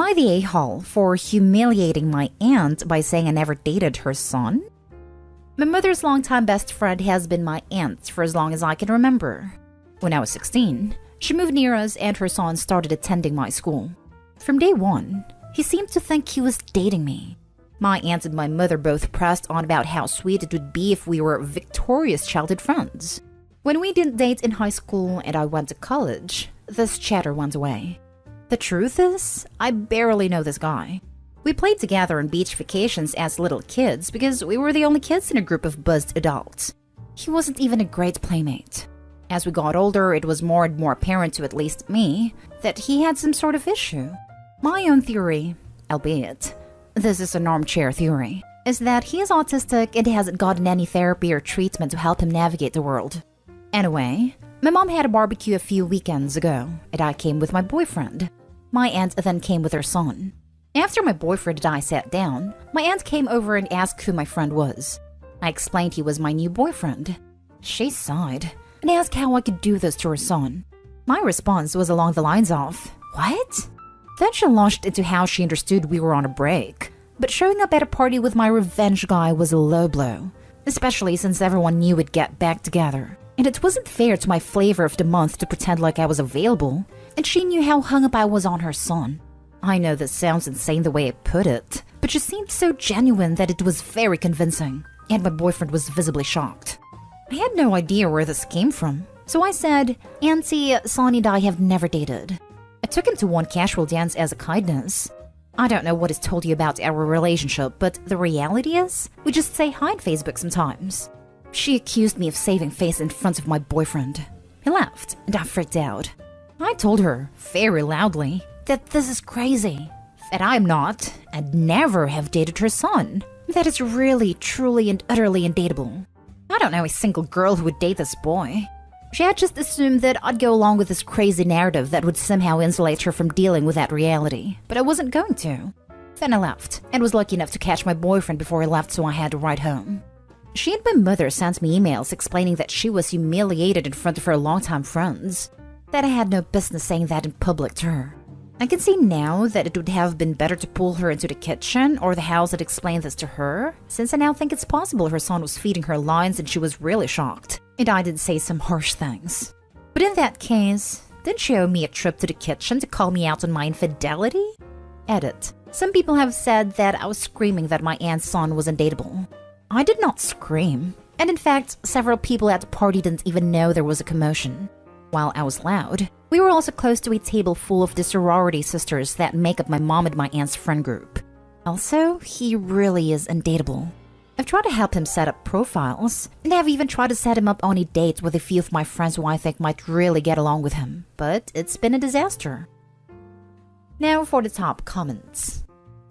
Am I the a-hole for humiliating my aunt by saying I never dated her son? My mother's longtime best friend has been my aunt for as long as I can remember. When I was 16, she moved near us and her son started attending my school. From day one, he seemed to think he was dating me. My aunt and my mother both pressed on about how sweet it would be if we were victorious childhood friends. When we didn't date in high school and I went to college, this chatter went away. The truth is, I barely know this guy. We played together on beach vacations as little kids because we were the only kids in a group of buzzed adults. He wasn't even a great playmate. As we got older, it was more and more apparent to at least me that he had some sort of issue. My own theory, albeit this is an armchair theory, is that he is autistic and hasn't gotten any therapy or treatment to help him navigate the world. Anyway, my mom had a barbecue a few weekends ago, and I came with my boyfriend. My aunt then came with her son. After my boyfriend and I sat down, my aunt came over and asked who my friend was. I explained he was my new boyfriend. She sighed and asked how I could do this to her son. My response was along the lines of, "What?" Then she launched into how she understood we were on a break. But showing up at a party with my revenge guy was a low blow, especially since everyone knew we'd get back together. And it wasn't fair to my flavor of the month to pretend like I was available, and she knew how hung up I was on her son. I know this sounds insane the way I put it, but she seemed so genuine that it was very convincing, and my boyfriend was visibly shocked. I had no idea where this came from, so I said, "Auntie, Sonny and I have never dated." I took him to one casual dance as a kindness. I don't know what is told you about our relationship, but the reality is, we just say hi on Facebook sometimes. She accused me of saving face in front of my boyfriend. He laughed, and I freaked out. I told her, very loudly, that this is crazy, that I'm not, and never have dated her son, that it's really, truly, and utterly undateable. I don't know a single girl who would date this boy. She had just assumed that I'd go along with this crazy narrative that would somehow insulate her from dealing with that reality, but I wasn't going to. Then I left, and was lucky enough to catch my boyfriend before he left, so I had to ride home. She and my mother sent me emails explaining that she was humiliated in front of her longtime friends, that I had no business saying that in public to her. I can see now that it would have been better to pull her into the kitchen or the house and explain this to her, since I now think it's possible her son was feeding her lines and she was really shocked, and I did say some harsh things. But in that case, didn't she owe me a trip to the kitchen to call me out on my infidelity? Edit. Some people have said that I was screaming that my aunt's son was undateable. I did not scream, and in fact, several people at the party didn't even know there was a commotion. While I was loud, we were also close to a table full of the sorority sisters that make up my mom and my aunt's friend group. Also, he really is undateable. I've tried to help him set up profiles, and I've even tried to set him up on a date with a few of my friends who I think might really get along with him, but it's been a disaster. Now for the top comments.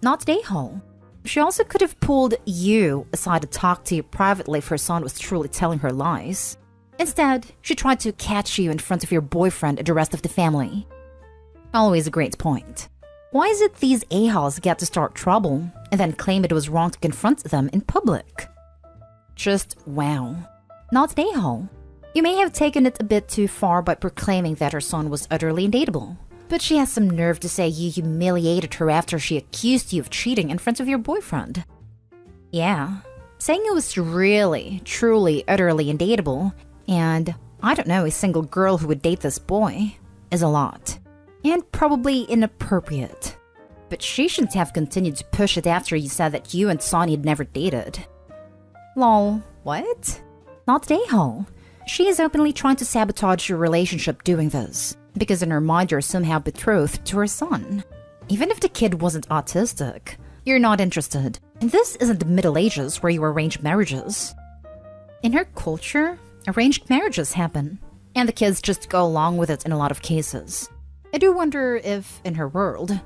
Not a-hole. She also could have pulled you aside to talk to you privately if her son was truly telling her lies. Instead, she tried to catch you in front of your boyfriend and the rest of the family. Always a great point. Why is it these a-holes get to start trouble and then claim it was wrong to confront them in public? Just wow. Not an a-hole. You may have taken it a bit too far by proclaiming that her son was utterly undateable, but she has some nerve to say you humiliated her after she accused you of cheating in front of your boyfriend. Yeah, saying it was really, truly, utterly undateable, and I don't know a single girl who would date this boy, is a lot. And probably inappropriate. But she shouldn't have continued to push it after you said that you and Sonny had never dated. Lol, what? Not an a-hole. She is openly trying to sabotage your relationship doing this, because in her mind you're somehow betrothed to her son. Even if the kid wasn't autistic, you're not interested. And this isn't the Middle Ages where you arrange marriages. In her culture, arranged marriages happen, and the kids just go along with it in a lot of cases. I do wonder if, in her world,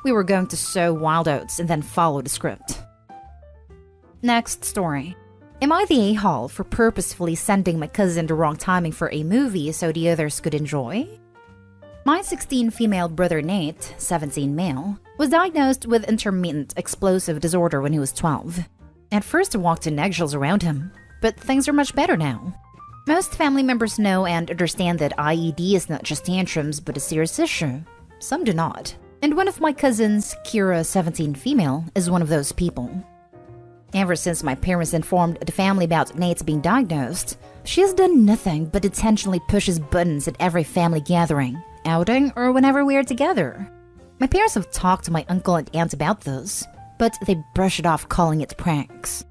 we were going to sow wild oats and then follow the script. Next story. Am I the a-hole for purposefully sending my cousin the wrong timing for a movie so the others could enjoy? My 16 female brother Nate, 17 male, was diagnosed with intermittent explosive disorder when he was 12. At first I walked in eggshells around him, but things are much better now. Most family members know and understand that IED is not just tantrums but a serious issue. Some do not. And one of my cousins, Kira, 17 female, is one of those people. Ever since my parents informed the family about Nate's being diagnosed, she has done nothing but intentionally pushes buttons at every family gathering, outing, or whenever we are together. My parents have talked to my uncle and aunt about this, but they brush it off calling it pranks.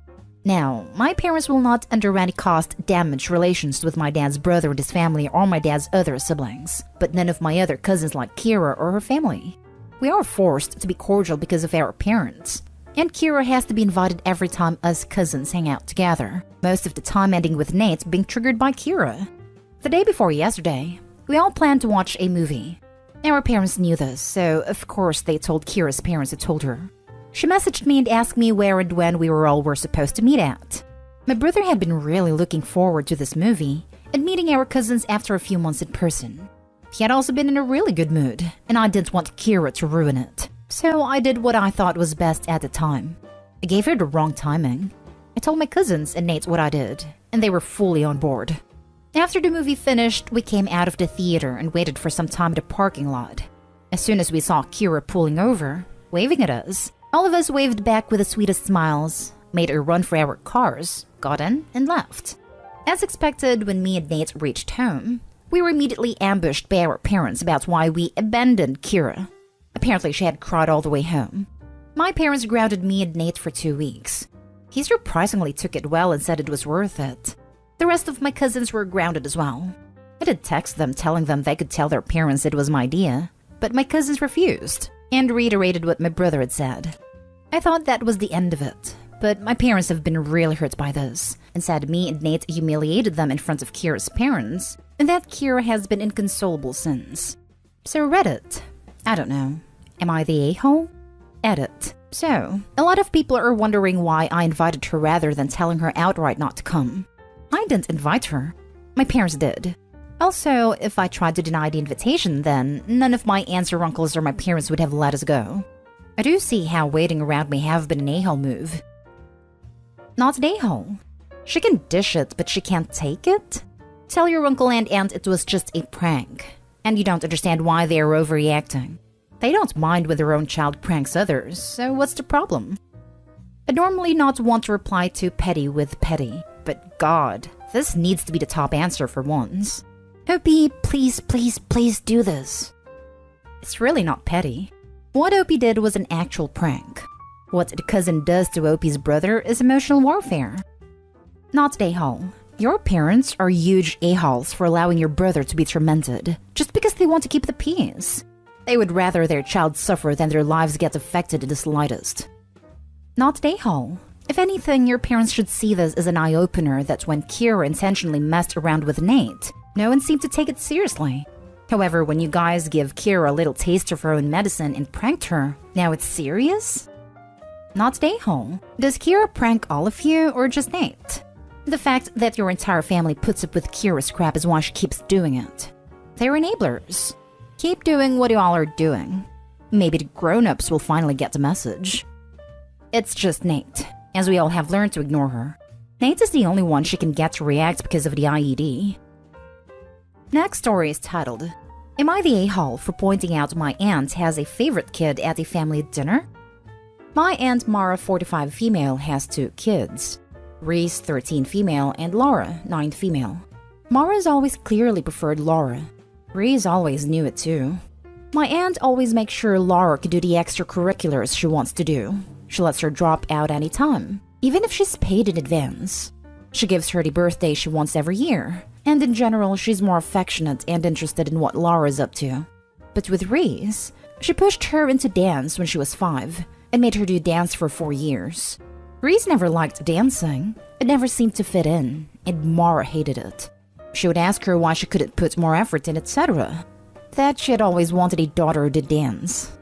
Now, my parents will not under any cost damage relations with my dad's brother and his family or my dad's other siblings, but none of my other cousins like Kira or her family. We are forced to be cordial because of our parents. And Kira has to be invited every time us cousins hang out together, most of the time ending with Nate being triggered by Kira. The day before yesterday, we all planned to watch a movie. Our parents knew this, so of course they told Kira's parents who told her. She messaged me and asked me where and when we were supposed to meet at. My brother had been really looking forward to this movie and meeting our cousins after a few months in person. He had also been in a really good mood, and I didn't want Kira to ruin it. So I did what I thought was best at the time. I gave her the wrong timing. I told my cousins and Nate what I did, and they were fully on board. After the movie finished, we came out of the theater and waited for some time at the parking lot. As soon as we saw Kira pulling over, waving at us, all of us waved back with the sweetest smiles, made a run for our cars, got in, and left. As expected, when me and Nate reached home, we were immediately ambushed by our parents about why we abandoned Kira. Apparently, she had cried all the way home. My parents grounded me and Nate for 2 weeks. He surprisingly took it well and said it was worth it. The rest of my cousins were grounded as well. I did text them telling them they could tell their parents it was my idea, but my cousins refused and reiterated what my brother had said. I thought that was the end of it, but my parents have been really hurt by this and said me and Nate humiliated them in front of Kira's parents and that Kira has been inconsolable since. So Reddit. I don't know. Am I the a-hole? Edit. So, a lot of people are wondering why I invited her rather than telling her outright not to come. I didn't invite her. My parents did. Also, if I tried to deny the invitation, then none of my aunts or uncles or my parents would have let us go. I do see how waiting around may have been an a-hole move. Not an a-hole. She can dish it, but she can't take it? Tell your uncle and aunt it was just a prank. And you don't understand why they are overreacting. They don't mind when their own child pranks others, so what's the problem? I'd normally not want to reply to petty with petty, but God, this needs to be the top answer for once. Opie, please, please, please do this. It's really not petty. What Opie did was an actual prank. What the cousin does to Opie's brother is emotional warfare. Not a-hole. Your parents are huge a-holes for allowing your brother to be tormented, just because they want to keep the peace. They would rather their child suffer than their lives get affected in the slightest. Not a-hole. If anything, your parents should see this as an eye-opener that when Kira intentionally messed around with Nate, no one seemed to take it seriously. However, when you guys give Kira a little taste of her own medicine and pranked her, now it's serious? Not a-hole. Does Kira prank all of you or just Nate? The fact that your entire family puts up with Kira's crap is why she keeps doing it. They're enablers. Keep doing what you all are doing. Maybe the grown-ups will finally get the message. It's just Nate, as we all have learned to ignore her. Nate is the only one she can get to react because of the IED. Next story is titled, Am I the a-hole for pointing out my aunt has a favorite kid at a family dinner? My aunt Mara, 45 female, has 2 kids. Reese, 13 female, and Laura, 9 female. Mara's always clearly preferred Laura. Reese always knew it too. My aunt always makes sure Laura can do the extracurriculars she wants to do. She lets her drop out anytime, even if she's paid in advance. She gives her the birthday she wants every year, and in general she's more affectionate and interested in what Laura's up to. But with Reese, she pushed her into dance when she was 5, and made her do dance for 4 years. Reese never liked dancing. It never seemed to fit in, and Mara hated it. She would ask her why she couldn't put more effort in, etc. That she had always wanted a daughter who did dance.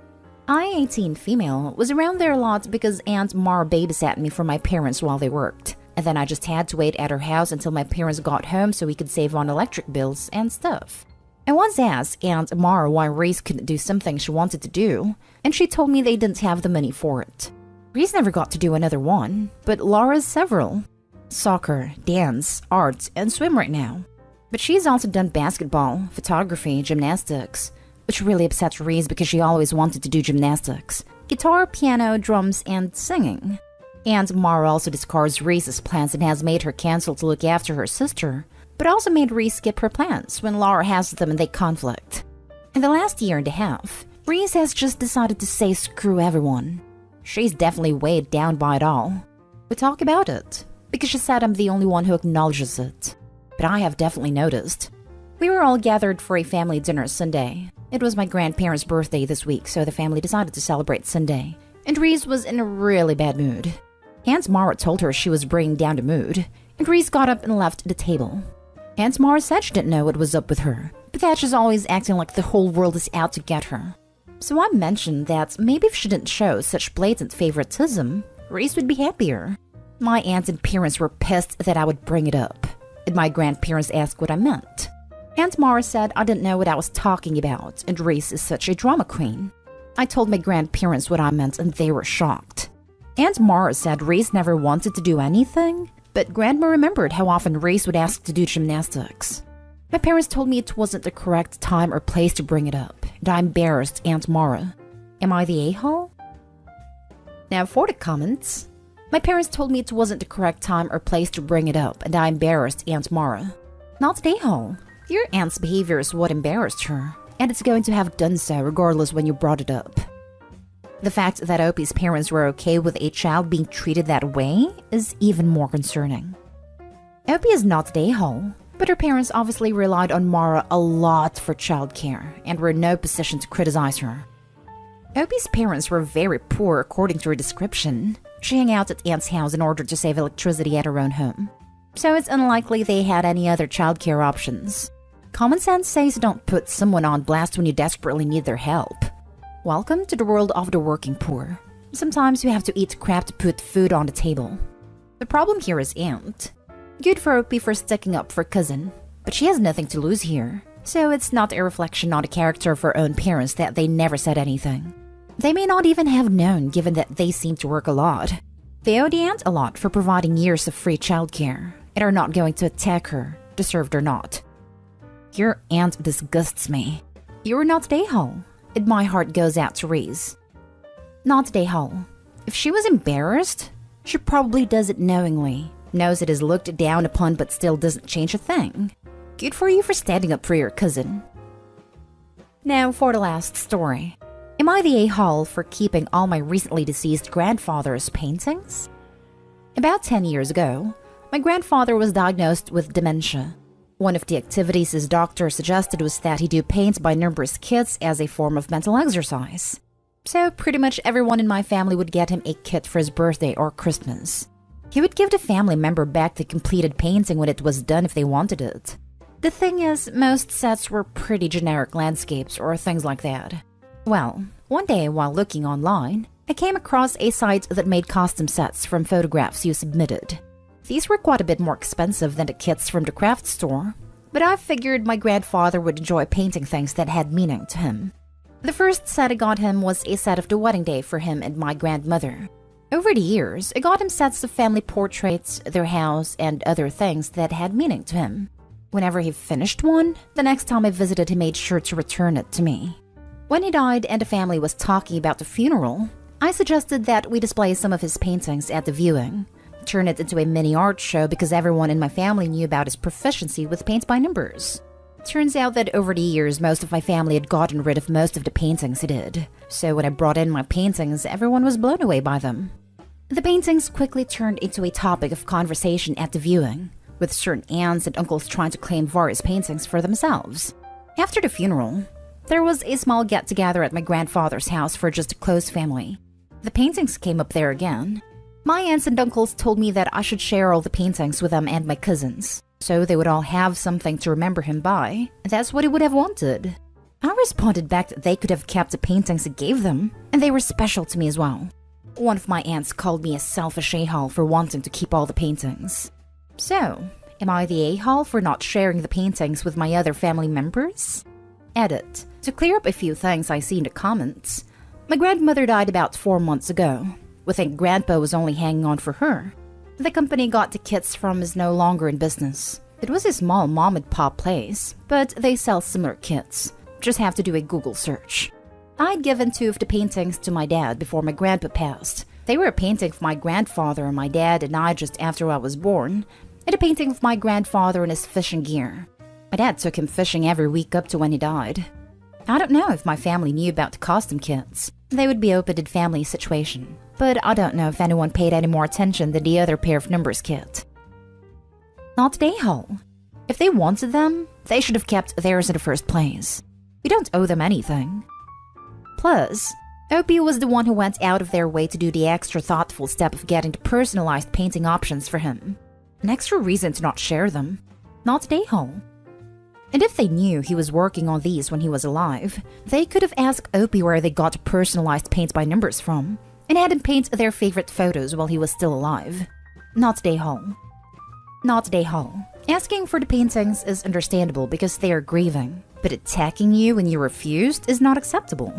I, 18 female, was around there a lot because Aunt Mara babysat me for my parents while they worked, and then I just had to wait at her house until my parents got home so we could save on electric bills and stuff. I once asked Aunt Mara why Reese couldn't do something she wanted to do, and she told me they didn't have the money for it. Reese never got to do another one, but Laura's several. Soccer, dance, art, and swim right now. But she's also done basketball, photography, gymnastics, which really upsets Reese because she always wanted to do gymnastics, guitar, piano, drums, and singing. Aunt Mara also discards Reese's plans and has made her cancel to look after her sister, but also made Reese skip her plans when Laura has them and they conflict. In the last year and a half, Reese has just decided to say screw everyone. She's definitely weighed down by it all. We talk about it, because she said I'm the only one who acknowledges it. But I have definitely noticed. We were all gathered for a family dinner Sunday. It was my grandparents' birthday this week, so the family decided to celebrate Sunday. And Reese was in a really bad mood. Aunt Mara told her she was bringing down the mood, and Reese got up and left the table. Aunt Mara said she didn't know what was up with her, but that she's always acting like the whole world is out to get her. So I mentioned that maybe if she didn't show such blatant favoritism, Reese would be happier. My aunt and parents were pissed that I would bring it up, and my grandparents asked what I meant. Aunt Mara said I didn't know what I was talking about, and Reese is such a drama queen. I told my grandparents what I meant, and they were shocked. Aunt Mara said Reese never wanted to do anything, but Grandma remembered how often Reese would ask to do gymnastics. My parents told me it wasn't the correct time or place to bring it up, and I embarrassed Aunt Mara. Am I the a-hole? Now for the comments. My parents told me it wasn't the correct time or place to bring it up, and I embarrassed Aunt Mara. Not the a-hole. Your aunt's behavior is what embarrassed her, and it's going to have done so regardless when you brought it up. The fact that Opie's parents were okay with a child being treated that way is even more concerning. Opie is not the a-hole, but her parents obviously relied on Mara a lot for childcare and were in no position to criticize her. Opie's parents were very poor according to her description. She hung out at Aunt's house in order to save electricity at her own home, so it's unlikely they had any other childcare options. Common sense says don't put someone on blast when you desperately need their help. Welcome to the world of the working poor. Sometimes you have to eat crap to put food on the table. The problem here is Aunt. Good for Opie for sticking up for cousin, but she has nothing to lose here, so it's not a reflection on the character of her own parents that they never said anything. They may not even have known given that they seem to work a lot. They owe the aunt a lot for providing years of free childcare, and are not going to attack her, deserved or not. Your aunt disgusts me. You're not the a-hole. And my heart goes out to Reese. Not the a-hole. If she was embarrassed, she probably does it knowingly, knows it is looked down upon but still doesn't change a thing. Good for you for standing up for your cousin. Now for the last story. Am I the a-hole for keeping all my recently deceased grandfather's paintings? About 10 years ago, my grandfather was diagnosed with dementia. One of the activities his doctor suggested was that he do paint by numbers kits as a form of mental exercise. So pretty much everyone in my family would get him a kit for his birthday or Christmas. He would give the family member back the completed painting when it was done if they wanted it. The thing is, most sets were pretty generic landscapes or things like that. Well, one day while looking online, I came across a site that made custom sets from photographs you submitted. These were quite a bit more expensive than the kits from the craft store, but I figured my grandfather would enjoy painting things that had meaning to him. The first set I got him was a set of the wedding day for him and my grandmother. Over the years, I got him sets of family portraits, their house, and other things that had meaning to him. Whenever he finished one, the next time I visited he made sure to return it to me. When he died and the family was talking about the funeral, I suggested that we display some of his paintings at the viewing. Turn it into a mini art show because everyone in my family knew about his proficiency with paint by numbers. Turns out that over the years, most of my family had gotten rid of most of the paintings he did. So when I brought in my paintings, everyone was blown away by them. The paintings quickly turned into a topic of conversation at the viewing, with certain aunts and uncles trying to claim various paintings for themselves. After the funeral, there was a small get-together at my grandfather's house for just a close family. The paintings came up there again. My aunts and uncles told me that I should share all the paintings with them and my cousins, so they would all have something to remember him by. That's what he would have wanted. I responded back that they could have kept the paintings I gave them, and they were special to me as well. One of my aunts called me a selfish a-hole for wanting to keep all the paintings. So, am I the a-hole for not sharing the paintings with my other family members? Edit. To clear up a few things I see in the comments, my grandmother died about 4 months ago. We think Grandpa was only hanging on for her. The company got the kits from is no longer in business. It was a small mom-and-pop place, but they sell similar kits. Just have to do a Google search. I'd given 2 of the paintings to my dad before my grandpa passed. They were a painting of my grandfather and my dad and I just after I was born, and a painting of my grandfather in his fishing gear. My dad took him fishing every week up to when he died. I don't know if my family knew about the costume kits. They would be open in family situation, but I don't know if anyone paid any more attention than the other pair of numbers kit. Not the a-hole. If they wanted them, they should have kept theirs in the first place. We don't owe them anything. Plus, Opie was the one who went out of their way to do the extra thoughtful step of getting the personalized painting options for him. An extra reason to not share them. Not the a-hole. And if they knew he was working on these when he was alive, they could have asked Opie where they got personalized paint by numbers from, and had him paint their favorite photos while he was still alive. Not the a-hole. Not the a-hole. Asking for the paintings is understandable because they are grieving, but attacking you when you refused is not acceptable.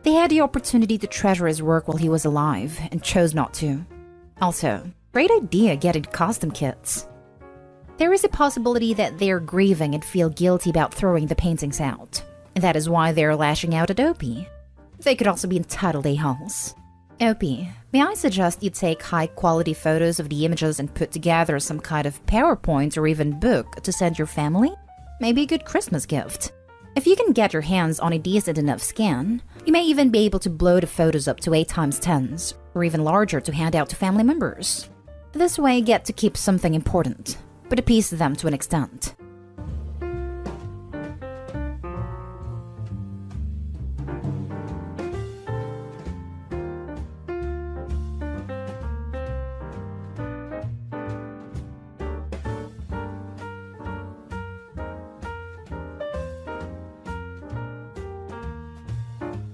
They had the opportunity to treasure his work while he was alive, and chose not to. Also, great idea getting costume kits. There is a possibility that they are grieving and feel guilty about throwing the paintings out, and that is why they are lashing out at Opie. They could also be entitled a-holes. Opie, may I suggest you take high-quality photos of the images and put together some kind of PowerPoint or even book to send your family? Maybe a good Christmas gift. If you can get your hands on a decent enough scan, you may even be able to blow the photos up to 8x10s, or even larger to hand out to family members. This way you get to keep something important, but appease them to an extent.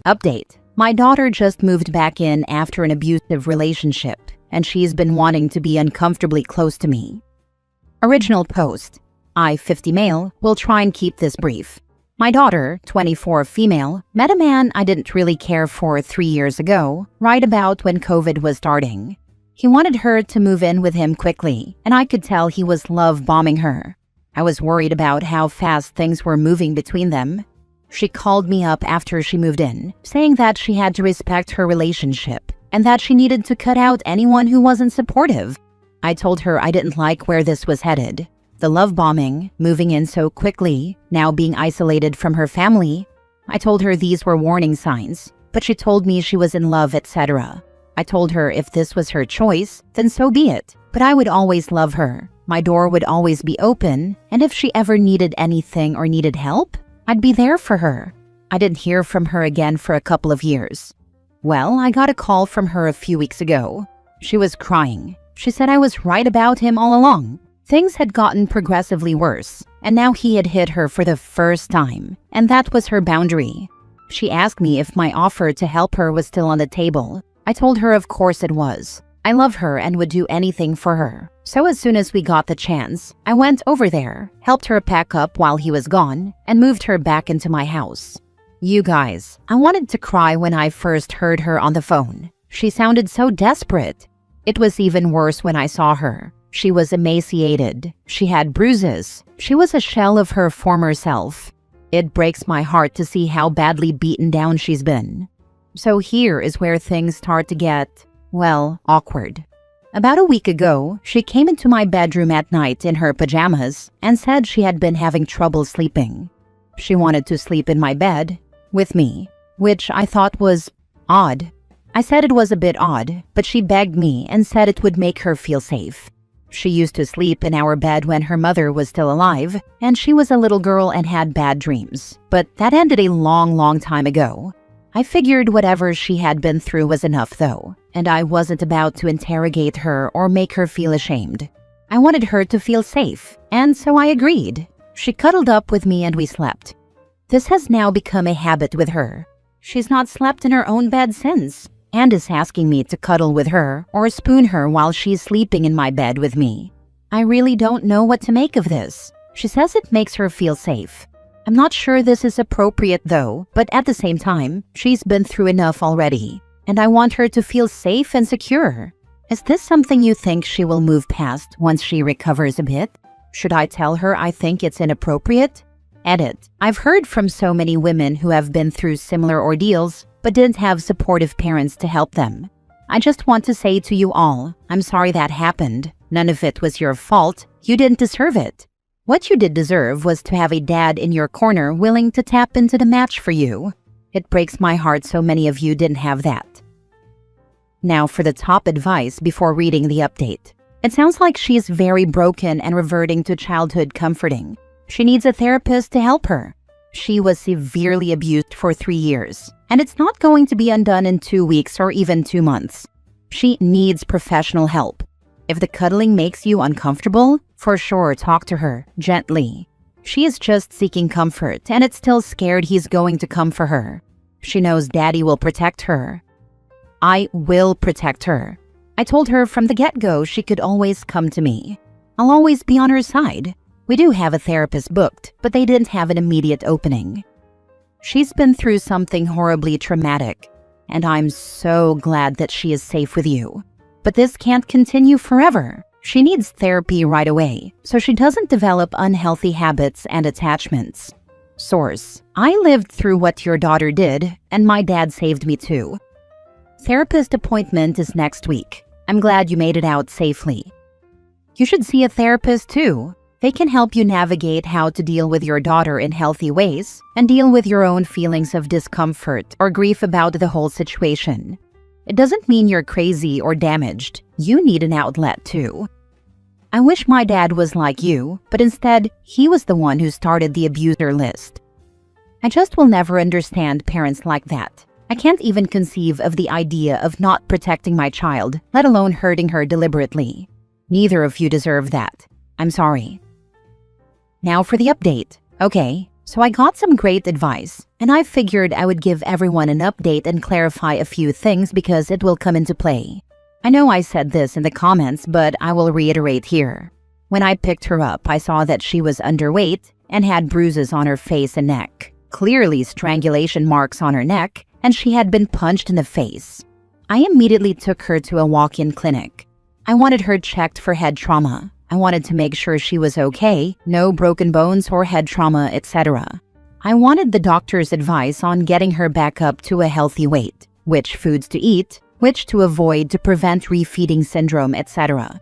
Update. My daughter just moved back in after an abusive relationship, and she's been wanting to be uncomfortably close to me. Original post. I, 50 male, will try and keep this brief. My daughter, 24 female, met a man I didn't really care for 3 years ago, right about when COVID was starting. He wanted her to move in with him quickly, and I could tell he was love bombing her. I was worried about how fast things were moving between them. She called me up after she moved in, saying that she had to respect her relationship and that she needed to cut out anyone who wasn't supportive. I told her I didn't like where this was headed. The love bombing, moving in so quickly, now being isolated from her family. I told her these were warning signs, but she told me she was in love, etc. I told her if this was her choice, then so be it, but I would always love her. My door would always be open, and if she ever needed anything or needed help, I'd be there for her. I didn't hear from her again for a couple of years. Well, I got a call from her a few weeks ago. She was crying. She said I was right about him all along. Things had gotten progressively worse, and now he had hit her for the first time, and that was her boundary. She asked me if my offer to help her was still on the table. I told her of course it was. I love her and would do anything for her. So as soon as we got the chance, I went over there, helped her pack up while he was gone, and moved her back into my house. You guys, I wanted to cry when I first heard her on the phone. She sounded so desperate. It was even worse when I saw her. She was emaciated. She had bruises. She was a shell of her former self. It breaks my heart to see how badly beaten down she's been. So here is where things start to get, well, awkward. About a week ago, she came into my bedroom at night in her pajamas and said she had been having trouble sleeping. She wanted to sleep in my bed with me, which I thought was odd. I said it was a bit odd, but she begged me and said it would make her feel safe. She used to sleep in our bed when her mother was still alive, and she was a little girl and had bad dreams, but that ended a long time ago. I figured whatever she had been through was enough though, and I wasn't about to interrogate her or make her feel ashamed. I wanted her to feel safe, and so I agreed. She cuddled up with me and we slept. This has now become a habit with her. She's not slept in her own bed since, and is asking me to cuddle with her or spoon her while she's sleeping in my bed with me. I really don't know what to make of this. She says it makes her feel safe. I'm not sure this is appropriate though, but at the same time, she's been through enough already, and I want her to feel safe and secure. Is this something you think she will move past once she recovers a bit? Should I tell her I think it's inappropriate? Edit. I've heard from so many women who have been through similar ordeals but didn't have supportive parents to help them. I just want to say to you all, I'm sorry that happened. None of it was your fault. You didn't deserve it. What you did deserve was to have a dad in your corner willing to tap into the match for you. It breaks my heart so many of you didn't have that. Now for the top advice before reading the update. It sounds like she is very broken and reverting to childhood comforting. She needs a therapist to help her. She was severely abused for 3 years, and it's not going to be undone in 2 weeks or even 2 months. She needs professional help. If the cuddling makes you uncomfortable, for sure talk to her gently. She is just seeking comfort, and it's still scared he's going to come for her. She knows Daddy will protect her. I will protect her. I told her from the get-go she could always come to me. I'll always be on her side. We do have a therapist booked, but they didn't have an immediate opening. She's been through something horribly traumatic, and I'm so glad that she is safe with you. But this can't continue forever. She needs therapy right away, so she doesn't develop unhealthy habits and attachments. Source: I lived through what your daughter did, and my dad saved me too. Therapist appointment is next week. I'm glad you made it out safely. You should see a therapist too. They can help you navigate how to deal with your daughter in healthy ways and deal with your own feelings of discomfort or grief about the whole situation. It doesn't mean you're crazy or damaged. You need an outlet too. I wish my dad was like you, but instead, he was the one who started the abuser list. I just will never understand parents like that. I can't even conceive of the idea of not protecting my child, let alone hurting her deliberately. Neither of you deserve that. I'm sorry. Now for the update. Okay, so I got some great advice, and I figured I would give everyone an update and clarify a few things because it will come into play. I know I said this in the comments, but I will reiterate here. When I picked her up, I saw that she was underweight and had bruises on her face and neck, clearly strangulation marks on her neck, and she had been punched in the face. I immediately took her to a walk-in clinic. I wanted her checked for head trauma. I wanted to make sure she was okay, no broken bones or head trauma, etc. I wanted the doctor's advice on getting her back up to a healthy weight, which foods to eat, which to avoid to prevent refeeding syndrome, etc.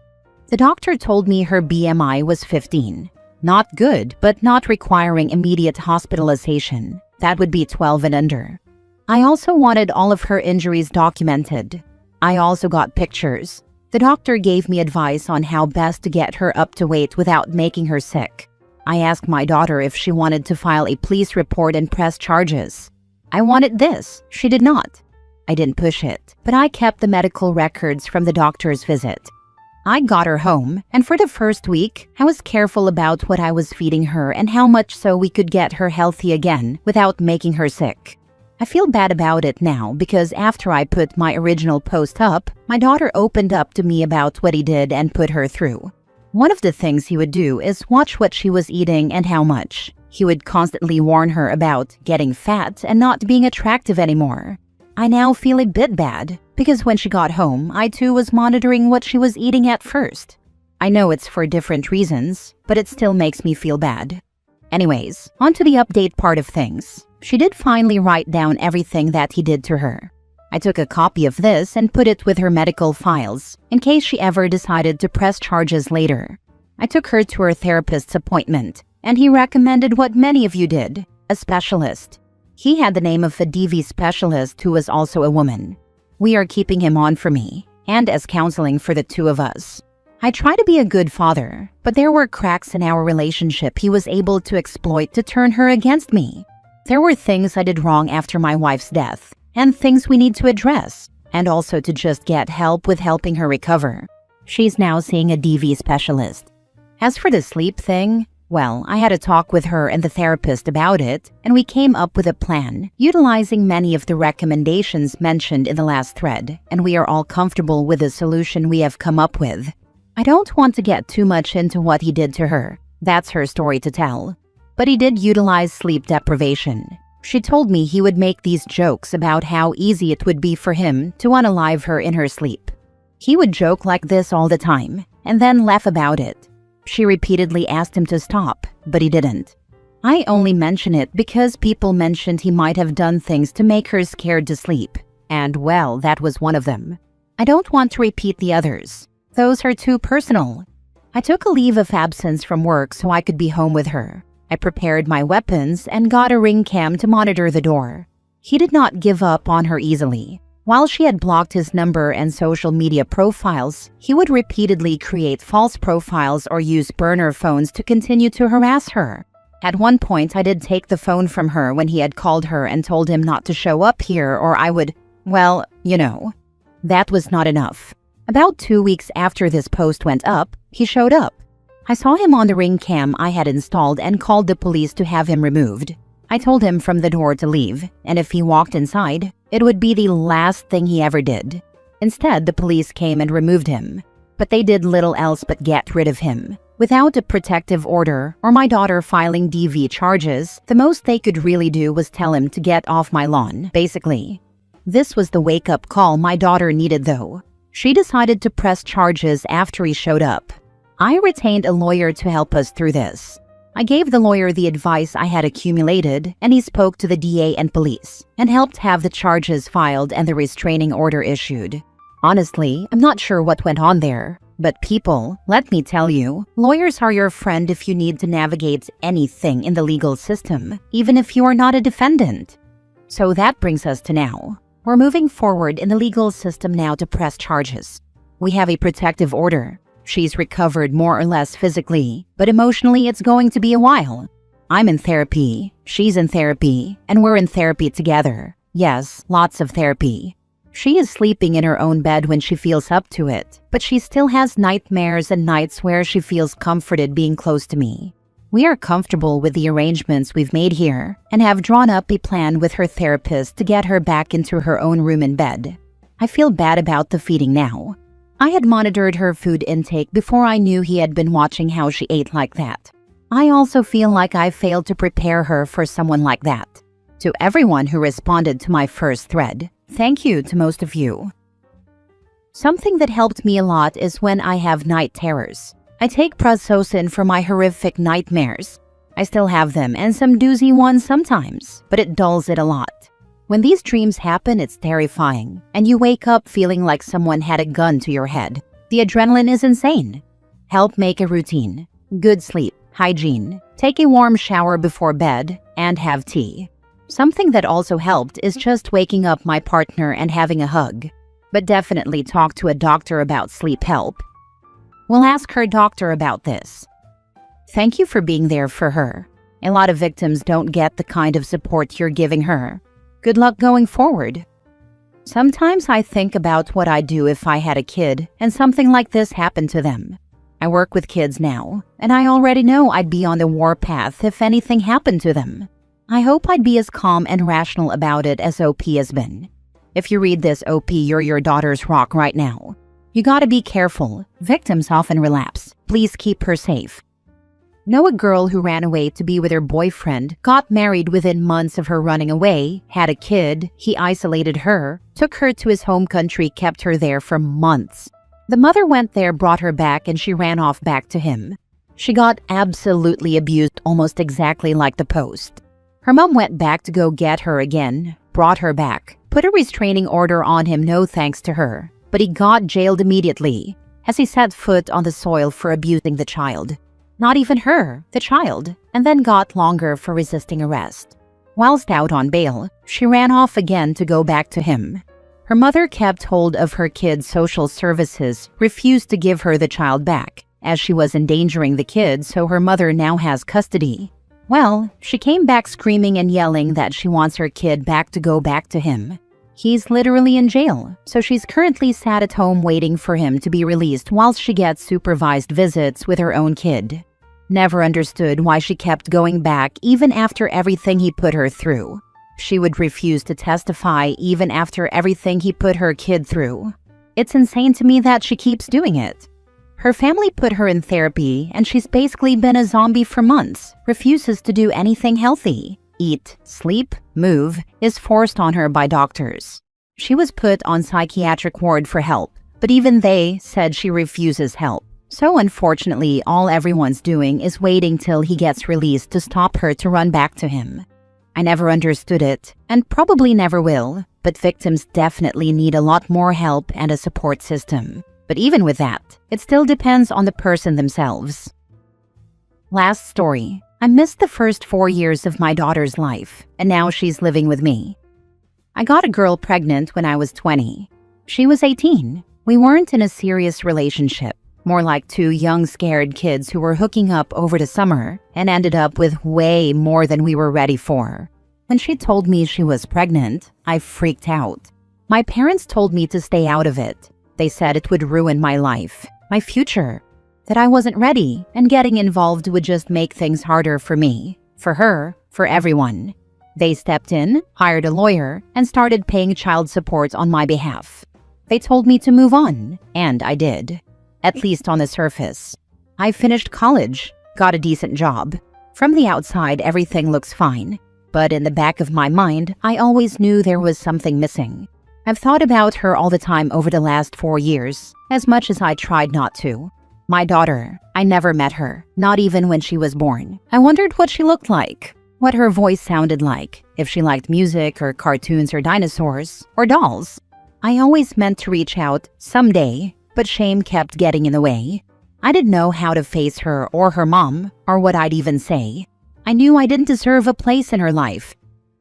The doctor told me her BMI was 15. Not good, but not requiring immediate hospitalization. That would be 12 and under. I also wanted all of her injuries documented. I also got pictures. The doctor gave me advice on how best to get her up to weight without making her sick. I asked my daughter if she wanted to file a police report and press charges. I wanted this. She did not. I didn't push it, but I kept the medical records from the doctor's visit. I got her home, and for the first week, I was careful about what I was feeding her and how much so we could get her healthy again without making her sick. I feel bad about it now because after I put my original post up, my daughter opened up to me about what he did and put her through. One of the things he would do is watch what she was eating and how much. He would constantly warn her about getting fat and not being attractive anymore. I now feel a bit bad because when she got home, I too was monitoring what she was eating at first. I know it's for different reasons, but it still makes me feel bad. Anyways, on to the update part of things. She did finally write down everything that he did to her. I took a copy of this and put it with her medical files, in case she ever decided to press charges later. I took her to her therapist's appointment, and he recommended what many of you did, a specialist. He had the name of a DV specialist who was also a woman. We are keeping him on for me, and as counseling for the two of us. I try to be a good father, but there were cracks in our relationship he was able to exploit to turn her against me. There were things I did wrong after my wife's death, and things we need to address, and also to just get help with helping her recover. She's now seeing a DV specialist. As for the sleep thing, well, I had a talk with her and the therapist about it, and we came up with a plan, utilizing many of the recommendations mentioned in the last thread, and we are all comfortable with the solution we have come up with. I don't want to get too much into what he did to her. That's her story to tell. But he did utilize sleep deprivation. She told me he would make these jokes about how easy it would be for him to unalive her in her sleep. He would joke like this all the time, and then laugh about it. She repeatedly asked him to stop, but he didn't. I only mention it because people mentioned he might have done things to make her scared to sleep. And well, that was one of them. I don't want to repeat the others. Those are too personal. I took a leave of absence from work so I could be home with her. I prepared my weapons and got a ring cam to monitor the door. He did not give up on her easily. While she had blocked his number and social media profiles, he would repeatedly create false profiles or use burner phones to continue to harass her. At one point, I did take the phone from her when he had called her and told him not to show up here or I would, well, you know. That was not enough. About 2 weeks after this post went up, he showed up. I saw him on the ring cam I had installed and called the police to have him removed. I told him from the door to leave, and if he walked inside, it would be the last thing he ever did. Instead, the police came and removed him. But they did little else but get rid of him. Without a protective order or my daughter filing DV charges, the most they could really do was tell him to get off my lawn, basically. This was the wake-up call my daughter needed though. She decided to press charges after he showed up. I retained a lawyer to help us through this. I gave the lawyer the advice I had accumulated, and he spoke to the DA and police, and helped have the charges filed and the restraining order issued. Honestly, I'm not sure what went on there. But people, let me tell you, lawyers are your friend if you need to navigate anything in the legal system, even if you are not a defendant. So that brings us to now. We're moving forward in the legal system now to press charges. We have a protective order. She's recovered more or less physically, but emotionally it's going to be a while. I'm in therapy, she's in therapy, and we're in therapy together. Yes, lots of therapy. She is sleeping in her own bed when she feels up to it, but she still has nightmares and nights where she feels comforted being close to me. We are comfortable with the arrangements we've made here and have drawn up a plan with her therapist to get her back into her own room in bed. I feel bad about the feeding now. I had monitored her food intake before I knew he had been watching how she ate like that. I also feel like I failed to prepare her for someone like that. To everyone who responded to my first thread, thank you to most of you. Something that helped me a lot is when I have night terrors. I take prazosin for my horrific nightmares. I still have them and some doozy ones sometimes, but it dulls it a lot. When these dreams happen, it's terrifying, and you wake up feeling like someone had a gun to your head. The adrenaline is insane. Help make a routine. Good sleep, hygiene, take a warm shower before bed, and have tea. Something that also helped is just waking up my partner and having a hug. But definitely talk to a doctor about sleep help. We'll ask her doctor about this. Thank you for being there for her. A lot of victims don't get the kind of support you're giving her. Good luck going forward. Sometimes I think about what I'd do if I had a kid and something like this happened to them. I work with kids now, and I already know I'd be on the warpath if anything happened to them. I hope I'd be as calm and rational about it as OP has been. If you read this, OP, you're your daughter's rock right now. You gotta be careful. Victims often relapse. Please keep her safe. Know a girl who ran away to be with her boyfriend, got married within months of her running away, had a kid, he isolated her, took her to his home country, kept her there for months. The mother went there, brought her back, and she ran off back to him. She got absolutely abused, almost exactly like the post. Her mom went back to go get her again, brought her back, put a restraining order on him, no thanks to her, but he got jailed immediately as he set foot on the soil for abusing the child. Not even her, the child, and then got longer for resisting arrest. Whilst out on bail, she ran off again to go back to him. Her mother kept hold of her kid's social services, refused to give her the child back, as she was endangering the kid, so her mother now has custody. Well, she came back screaming and yelling that she wants her kid back to go back to him. He's literally in jail, so she's currently sat at home waiting for him to be released whilst she gets supervised visits with her own kid. Never understood why she kept going back even after everything he put her through. She would refuse to testify even after everything he put her kid through. It's insane to me that she keeps doing it. Her family put her in therapy, and she's basically been a zombie for months, refuses to do anything healthy. Eat, sleep, move is forced on her by doctors. She was put on psychiatric ward for help, but even they said she refuses help. So unfortunately, all everyone's doing is waiting till he gets released to stop her to run back to him. I never understood it, and probably never will, but victims definitely need a lot more help and a support system. But even with that, it still depends on the person themselves. Last story. I missed the first 4 years of my daughter's life, and now she's living with me. I got a girl pregnant when I was 20. She was 18. We weren't in a serious relationship, more like two young scared kids who were hooking up over the summer and ended up with way more than we were ready for. When she told me she was pregnant, I freaked out. My parents told me to stay out of it. They said it would ruin my life, my future, that I wasn't ready, and getting involved would just make things harder for me, for her, for everyone. They stepped in, hired a lawyer, and started paying child support on my behalf. They told me to move on, and I did. At least on the surface. I finished college, got a decent job. From the outside, everything looks fine. But in the back of my mind, I always knew there was something missing. I've thought about her all the time over the last 4 years, as much as I tried not to. My daughter, I never met her, not even when she was born. I wondered what she looked like, what her voice sounded like, if she liked music or cartoons or dinosaurs or dolls. I always meant to reach out someday, but shame kept getting in the way. I didn't know how to face her or her mom, or what I'd even say. I knew I didn't deserve a place in her life.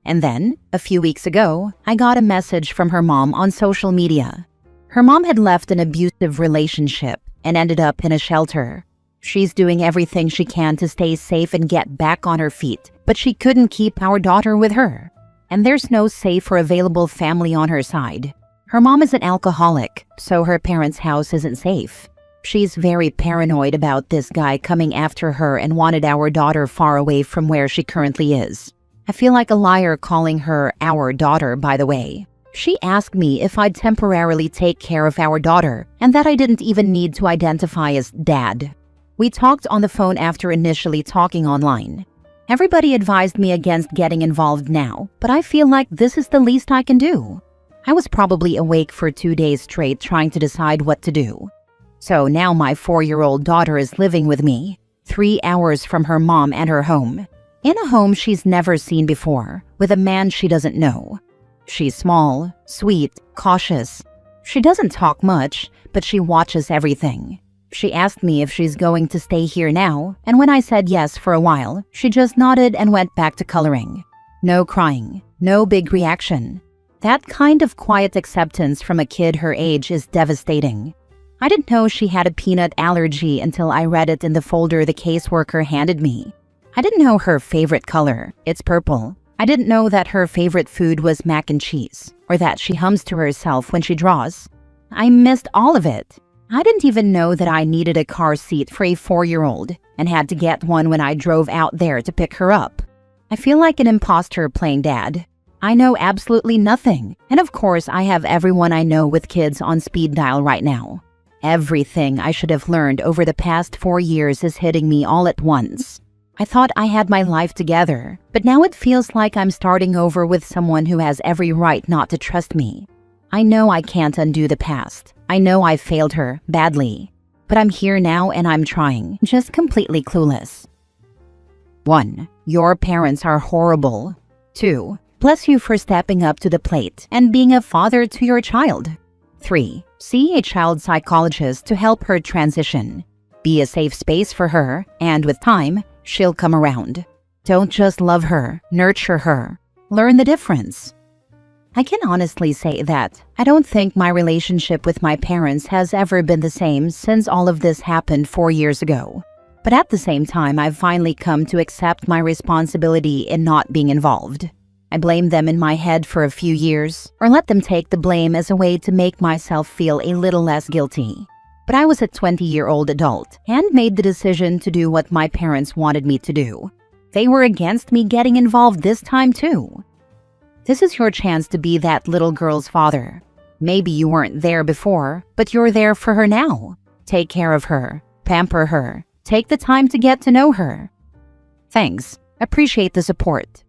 And then, a few weeks ago, I got a message from her mom on social media. Her mom had left an abusive relationship and ended up in a shelter. She's doing everything she can to stay safe and get back on her feet, but she couldn't keep our daughter with her. And there's no safe or available family on her side. Her mom is an alcoholic, so her parents' house isn't safe. She's very paranoid about this guy coming after her and wanted our daughter far away from where she currently is. I feel like a liar calling her our daughter, by the way. She asked me if I'd temporarily take care of our daughter and that I didn't even need to identify as dad. We talked on the phone after initially talking online. Everybody advised me against getting involved now, but I feel like this is the least I can do. I was probably awake for 2 days straight trying to decide what to do. So now my 4-year-old daughter is living with me, 3 hours from her mom and her home, in a home she's never seen before, with a man she doesn't know. She's small, sweet, cautious. She doesn't talk much, but she watches everything. She asked me if she's going to stay here now, and when I said yes for a while, she just nodded and went back to coloring. No crying, no big reaction. That kind of quiet acceptance from a kid her age is devastating. I didn't know she had a peanut allergy until I read it in the folder the caseworker handed me. I didn't know her favorite color. It's purple. I didn't know that her favorite food was mac and cheese, or that she hums to herself when she draws. I missed all of it. I didn't even know that I needed a car seat for a 4-year-old and had to get one when I drove out there to pick her up. I feel like an imposter playing dad. I know absolutely nothing, and of course I have everyone I know with kids on speed dial right now. Everything I should have learned over the past 4 years is hitting me all at once. I thought I had my life together, but now it feels like I'm starting over with someone who has every right not to trust me. I know I can't undo the past. I know I failed her badly. But I'm here now and I'm trying, just completely clueless. 1. Your parents are horrible. 2. Bless you for stepping up to the plate and being a father to your child. 3. See a child psychologist to help her transition. Be a safe space for her, and with time, she'll come around. Don't just love her, nurture her. Learn the difference. I can honestly say that I don't think my relationship with my parents has ever been the same since all of this happened 4 years ago. But at the same time, I've finally come to accept my responsibility in not being involved. I blamed them in my head for a few years, or let them take the blame as a way to make myself feel a little less guilty. But I was a 20-year-old adult and made the decision to do what my parents wanted me to do. They were against me getting involved this time too. This is your chance to be that little girl's father. Maybe you weren't there before, but you're there for her now. Take care of her, pamper her, take the time to get to know her. Thanks. Appreciate the support.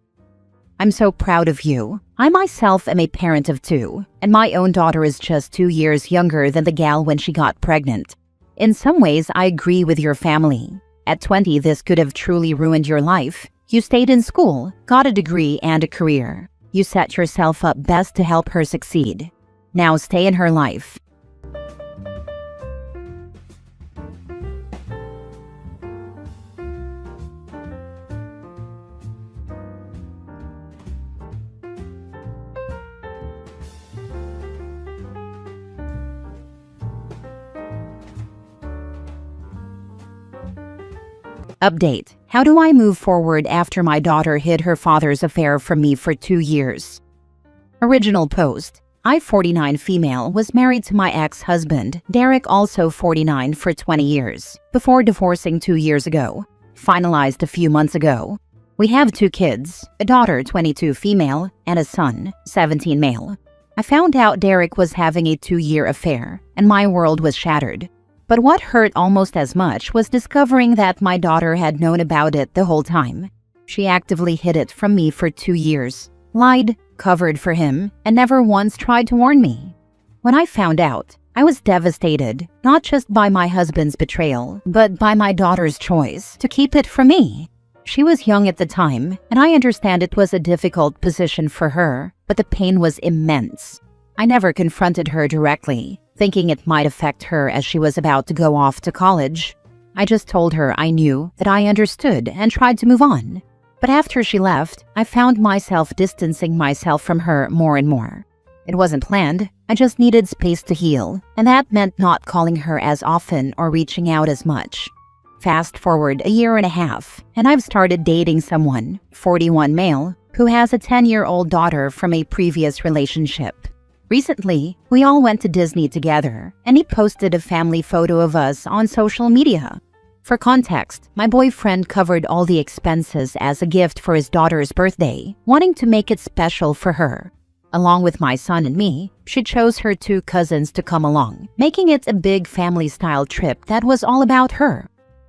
I'm so proud of you. I myself am a parent of 2, and my own daughter is just 2 years younger than the gal when she got pregnant. In some ways, I agree with your family. At 20, this could have truly ruined your life. You stayed in school, got a degree and a career. You set yourself up best to help her succeed. Now stay in her life. Update. How do I move forward after my daughter hid her father's affair from me for 2 years? Original post. I, 49 female, was married to my ex-husband, Derek, also 49, for 20 years, before divorcing 2 years ago. Finalized a few months ago. We have 2 kids, a daughter, 22 female, and a son, 17 male. I found out Derek was having a 2-year affair, and my world was shattered. But what hurt almost as much was discovering that my daughter had known about it the whole time. She actively hid it from me for 2 years, lied, covered for him, and never once tried to warn me. When I found out, I was devastated, not just by my husband's betrayal, but by my daughter's choice to keep it from me. She was young at the time, and I understand it was a difficult position for her, but the pain was immense. I never confronted her directly, thinking it might affect her as she was about to go off to college. I just told her I knew, that I understood, and tried to move on. But after she left, I found myself distancing myself from her more and more. It wasn't planned, I just needed space to heal, and that meant not calling her as often or reaching out as much. Fast forward a year and a half, and I've started dating someone, 41 male, who has a 10-year-old daughter from a previous relationship. Recently, we all went to Disney together, and he posted a family photo of us on social media. For context, my boyfriend covered all the expenses as a gift for his daughter's birthday, wanting to make it special for her. Along with my son and me, she chose her 2 cousins to come along, making it a big family-style trip that was all about her.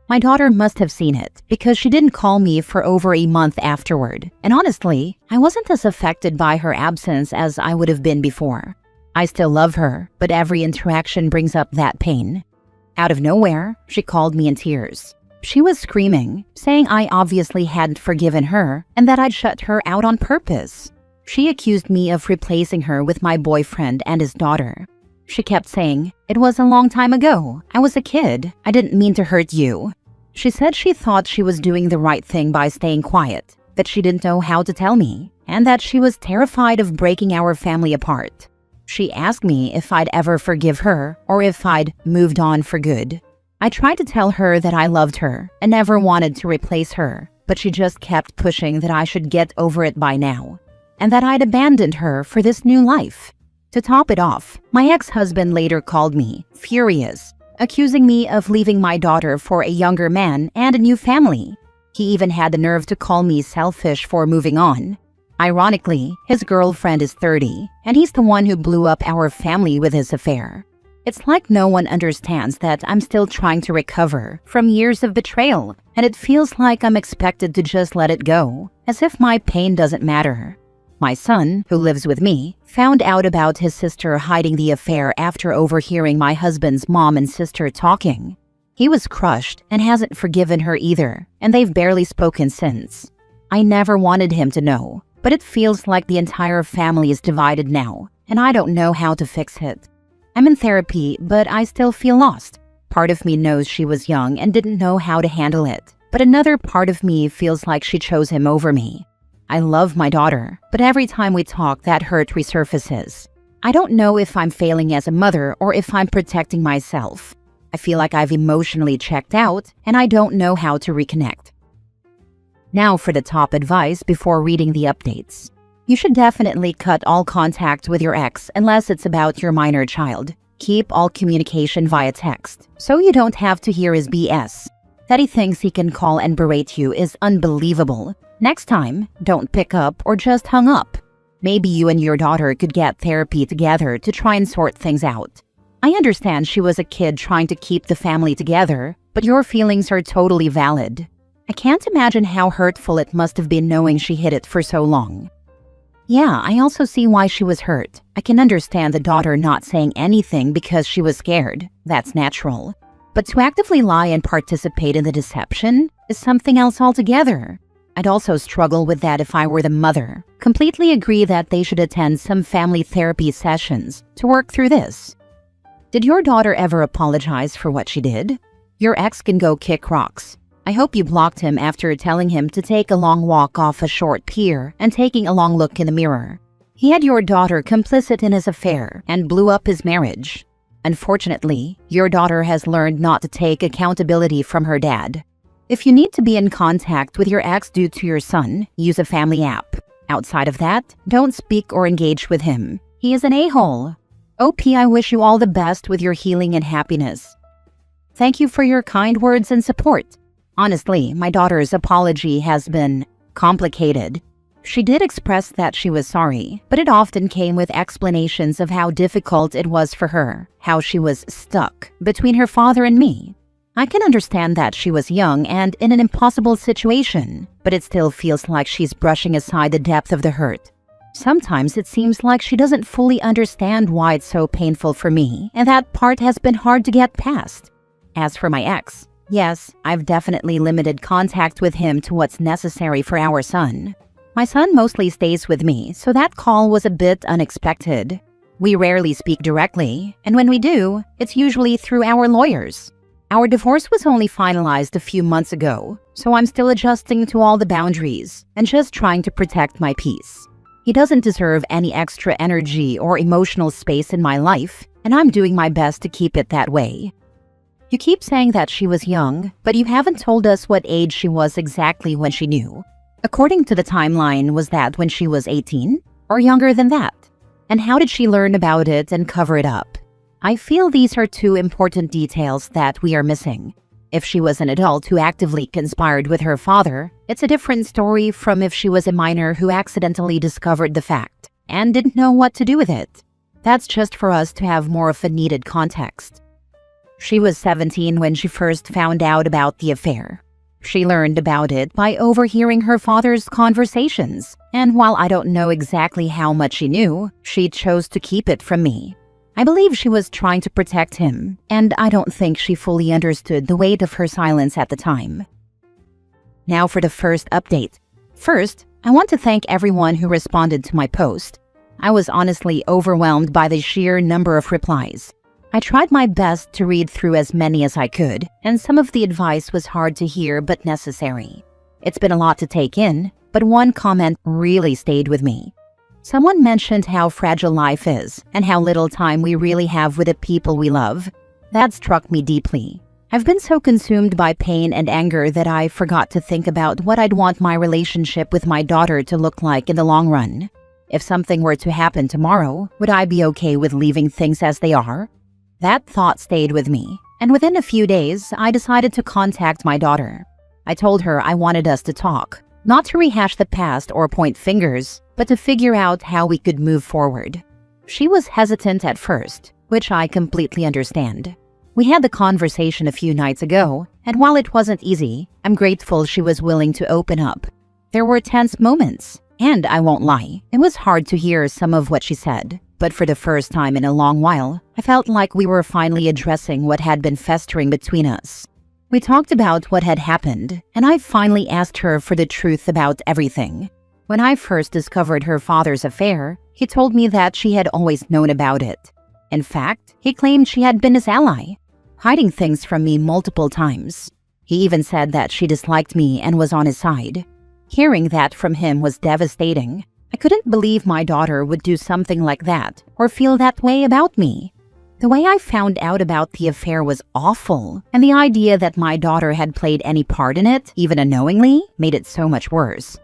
My daughter must have seen it, because she didn't call me for over a month afterward. And honestly, I wasn't as affected by her absence as I would have been before. I still love her, but every interaction brings up that pain. Out of nowhere, she called me in tears. She was screaming, saying I obviously hadn't forgiven her and that I'd shut her out on purpose. She accused me of replacing her with my boyfriend and his daughter. She kept saying, "It was a long time ago. I was a kid. I didn't mean to hurt you." She said she thought she was doing the right thing by staying quiet, that she didn't know how to tell me, and that she was terrified of breaking our family apart. She asked me if I'd ever forgive her or if I'd moved on for good. I tried to tell her that I loved her and never wanted to replace her, but she just kept pushing that I should get over it by now, and that I'd abandoned her for this new life. To top it off, my ex-husband later called me, furious, accusing me of leaving my daughter for a younger man and a new family. He even had the nerve to call me selfish for moving on. Ironically, his girlfriend is 30, and he's the one who blew up our family with his affair. It's like no one understands that I'm still trying to recover from years of betrayal, and it feels like I'm expected to just let it go, as if my pain doesn't matter. My son, who lives with me, found out about his sister hiding the affair after overhearing my husband's mom and sister talking. He was crushed and hasn't forgiven her either, and they've barely spoken since. I never wanted him to know, but it feels like the entire family is divided now, and I don't know how to fix it. I'm in therapy, but I still feel lost. Part of me knows she was young and didn't know how to handle it, but another part of me feels like she chose him over me. I love my daughter, but every time we talk, that hurt resurfaces. I don't know if I'm failing as a mother or if I'm protecting myself. I feel like I've emotionally checked out, and I don't know how to reconnect. Now for the top advice before reading the updates. You should definitely cut all contact with your ex unless it's about your minor child. Keep all communication via text, so you don't have to hear his BS. That he thinks he can call and berate you is unbelievable. Next time, don't pick up or just hung up. Maybe you and your daughter could get therapy together to try and sort things out. I understand she was a kid trying to keep the family together, but your feelings are totally valid. I can't imagine how hurtful it must have been knowing she hid it for so long. Yeah, I also see why she was hurt. I can understand the daughter not saying anything because she was scared. That's natural. But to actively lie and participate in the deception is something else altogether. I'd also struggle with that if I were the mother. Completely agree that they should attend some family therapy sessions to work through this. Did your daughter ever apologize for what she did? Your ex can go kick rocks. I hope you blocked him after telling him to take a long walk off a short pier and taking a long look in the mirror. He had your daughter complicit in his affair and blew up his marriage. Unfortunately, your daughter has learned not to take accountability from her dad. If you need to be in contact with your ex due to your son, use a family app. Outside of that, don't speak or engage with him. He is an a-hole. OP, I wish you all the best with your healing and happiness. Thank you for your kind words and support. Honestly, my daughter's apology has been complicated. She did express that she was sorry, but it often came with explanations of how difficult it was for her, how she was stuck between her father and me. I can understand that she was young and in an impossible situation, but it still feels like she's brushing aside the depth of the hurt. Sometimes it seems like she doesn't fully understand why it's so painful for me, and that part has been hard to get past. As for my ex, yes, I've definitely limited contact with him to what's necessary for our son. My son mostly stays with me, so that call was a bit unexpected. We rarely speak directly, and when we do, it's usually through our lawyers. Our divorce was only finalized a few months ago, so I'm still adjusting to all the boundaries and just trying to protect my peace. He doesn't deserve any extra energy or emotional space in my life, and I'm doing my best to keep it that way. You keep saying that she was young, but you haven't told us what age she was exactly when she knew. According to the timeline, was that when she was 18? Or younger than that? And how did she learn about it and cover it up? I feel these are two important details that we are missing. If she was an adult who actively conspired with her father, it's a different story from if she was a minor who accidentally discovered the fact and didn't know what to do with it. That's just for us to have more of a needed context. She was 17 when she first found out about the affair. She learned about it by overhearing her father's conversations, and while I don't know exactly how much she knew, she chose to keep it from me. I believe she was trying to protect him, and I don't think she fully understood the weight of her silence at the time. Now for the first update. First, I want to thank everyone who responded to my post. I was honestly overwhelmed by the sheer number of replies. I tried my best to read through as many as I could, and some of the advice was hard to hear but necessary. It's been a lot to take in, but one comment really stayed with me. Someone mentioned how fragile life is and how little time we really have with the people we love. That struck me deeply. I've been so consumed by pain and anger that I forgot to think about what I'd want my relationship with my daughter to look like in the long run. If something were to happen tomorrow, would I be okay with leaving things as they are? That thought stayed with me, and within a few days, I decided to contact my daughter. I told her I wanted us to talk, not to rehash the past or point fingers, but to figure out how we could move forward. She was hesitant at first, which I completely understand. We had the conversation a few nights ago, and while it wasn't easy, I'm grateful she was willing to open up. There were tense moments, and I won't lie, it was hard to hear some of what she said. But for the first time in a long while, I felt like we were finally addressing what had been festering between us. We talked about what had happened, and I finally asked her for the truth about everything. When I first discovered her father's affair, he told me that she had always known about it. In fact, he claimed she had been his ally, hiding things from me multiple times. He even said that she disliked me and was on his side. Hearing that from him was devastating. I couldn't believe my daughter would do something like that or feel that way about me. The way I found out about the affair was awful, and the idea that my daughter had played any part in it, even unknowingly, made it so much worse.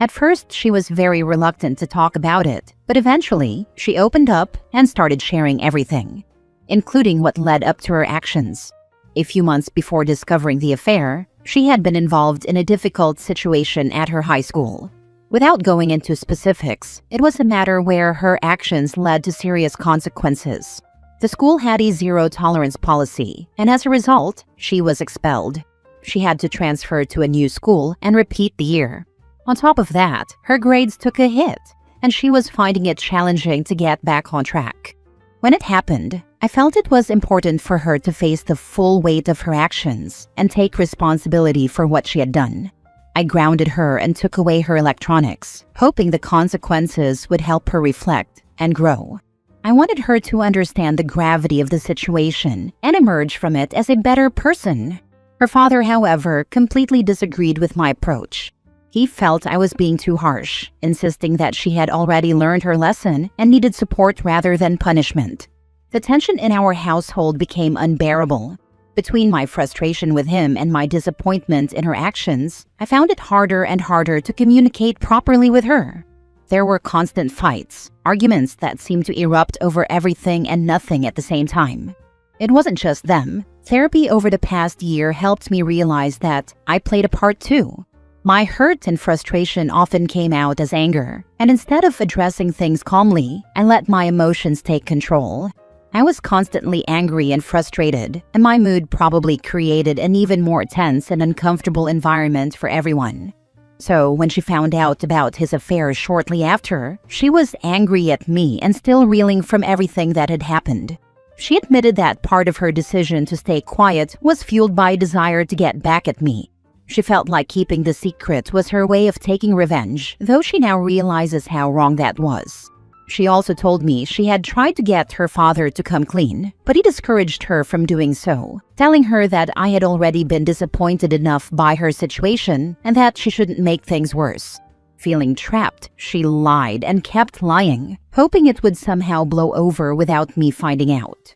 At first, she was very reluctant to talk about it, but eventually, she opened up and started sharing everything, including what led up to her actions. A few months before discovering the affair, she had been involved in a difficult situation at her high school. Without going into specifics, it was a matter where her actions led to serious consequences. The school had a zero-tolerance policy, and as a result, she was expelled. She had to transfer to a new school and repeat the year. On top of that, her grades took a hit, and she was finding it challenging to get back on track. When it happened, I felt it was important for her to face the full weight of her actions and take responsibility for what she had done. I grounded her and took away her electronics, hoping the consequences would help her reflect and grow. I wanted her to understand the gravity of the situation and emerge from it as a better person. Her father, however, completely disagreed with my approach. He felt I was being too harsh, insisting that she had already learned her lesson and needed support rather than punishment. The tension in our household became unbearable. Between my frustration with him and my disappointment in her actions, I found it harder and harder to communicate properly with her. There were constant fights, arguments that seemed to erupt over everything and nothing at the same time. It wasn't just them. Therapy over the past year helped me realize that I played a part too. My hurt and frustration often came out as anger, and instead of addressing things calmly, I let my emotions take control. I was constantly angry and frustrated, and my mood probably created an even more tense and uncomfortable environment for everyone. So when she found out about his affair shortly after, she was angry at me and still reeling from everything that had happened. She admitted that part of her decision to stay quiet was fueled by a desire to get back at me. She felt like keeping the secret was her way of taking revenge, though she now realizes how wrong that was. She also told me she had tried to get her father to come clean, but he discouraged her from doing so, telling her that I had already been disappointed enough by her situation and that she shouldn't make things worse. Feeling trapped, she lied and kept lying, hoping it would somehow blow over without me finding out.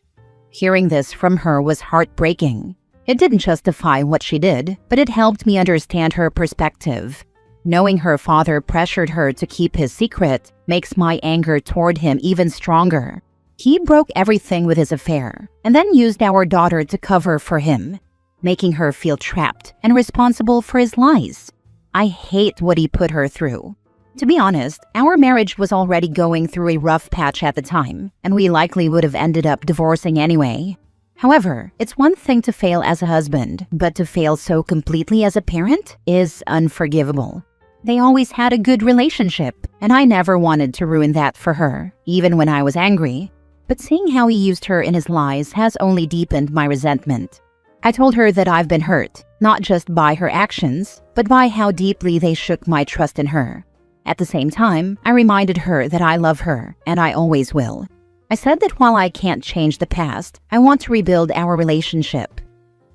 Hearing this from her was heartbreaking. It didn't justify what she did, but it helped me understand her perspective. Knowing her father pressured her to keep his secret makes my anger toward him even stronger. He broke everything with his affair and then used our daughter to cover for him, making her feel trapped and responsible for his lies. I hate what he put her through. To be honest, our marriage was already going through a rough patch at the time, and we likely would have ended up divorcing anyway. However, it's one thing to fail as a husband, but to fail so completely as a parent is unforgivable. They always had a good relationship, and I never wanted to ruin that for her, even when I was angry. But seeing how he used her in his lies has only deepened my resentment. I told her that I've been hurt, not just by her actions, but by how deeply they shook my trust in her. At the same time, I reminded her that I love her, and I always will. I said that while I can't change the past, I want to rebuild our relationship.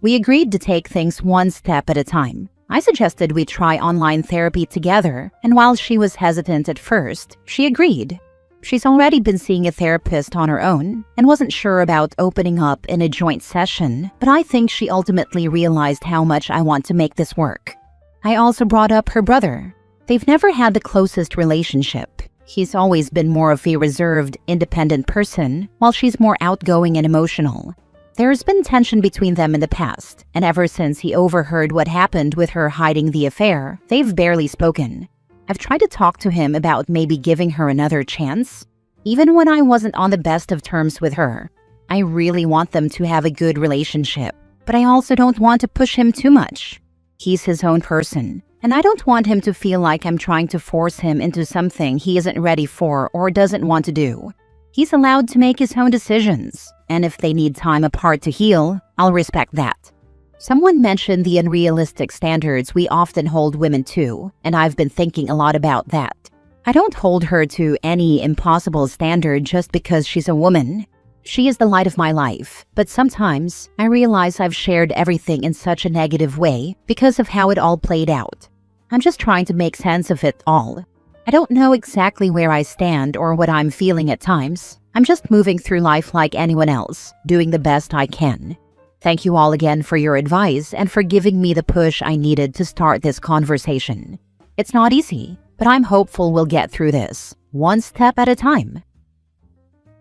We agreed to take things one step at a time. I suggested we try online therapy together, and while she was hesitant at first, she agreed. She's already been seeing a therapist on her own and wasn't sure about opening up in a joint session, but I think she ultimately realized how much I want to make this work. I also brought up her brother. They've never had the closest relationship. He's always been more of a reserved, independent person, while she's more outgoing and emotional. There's been tension between them in the past, and ever since he overheard what happened with her hiding the affair, they've barely spoken. I've tried to talk to him about maybe giving her another chance, even when I wasn't on the best of terms with her. I really want them to have a good relationship, but I also don't want to push him too much. He's his own person, and I don't want him to feel like I'm trying to force him into something he isn't ready for or doesn't want to do. He's allowed to make his own decisions, and if they need time apart to heal, I'll respect that. Someone mentioned the unrealistic standards we often hold women to, and I've been thinking a lot about that. I don't hold her to any impossible standard just because she's a woman. She is the light of my life, but sometimes I realize I've shared everything in such a negative way because of how it all played out. I'm just trying to make sense of it all. I don't know exactly where I stand or what I'm feeling at times. I'm just moving through life like anyone else, doing the best I can. Thank you all again for your advice and for giving me the push I needed to start this conversation. It's not easy, but I'm hopeful we'll get through this, one step at a time.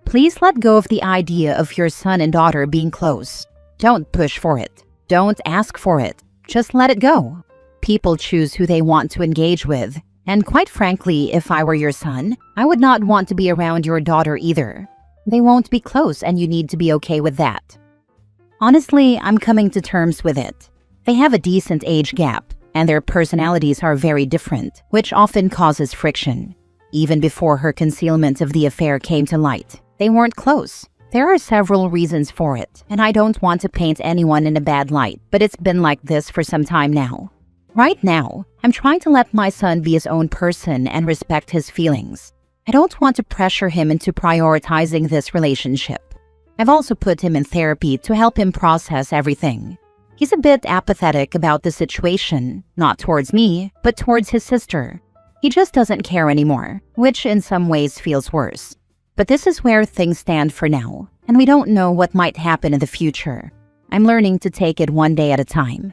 Please let go of the idea of your son and daughter being close. Don't push for it. Don't ask for it. Just let it go. People choose who they want to engage with. And quite frankly, if I were your son, I would not want to be around your daughter either. They won't be close and you need to be okay with that. Honestly, I'm coming to terms with it. They have a decent age gap, and their personalities are very different, which often causes friction. Even before her concealment of the affair came to light, they weren't close. There are several reasons for it, and I don't want to paint anyone in a bad light, but it's been like this for some time now. Right now, I'm trying to let my son be his own person and respect his feelings. I don't want to pressure him into prioritizing this relationship. I've also put him in therapy to help him process everything. He's a bit apathetic about the situation, not towards me, but towards his sister. He just doesn't care anymore, which in some ways feels worse. But this is where things stand for now, and we don't know what might happen in the future. I'm learning to take it one day at a time.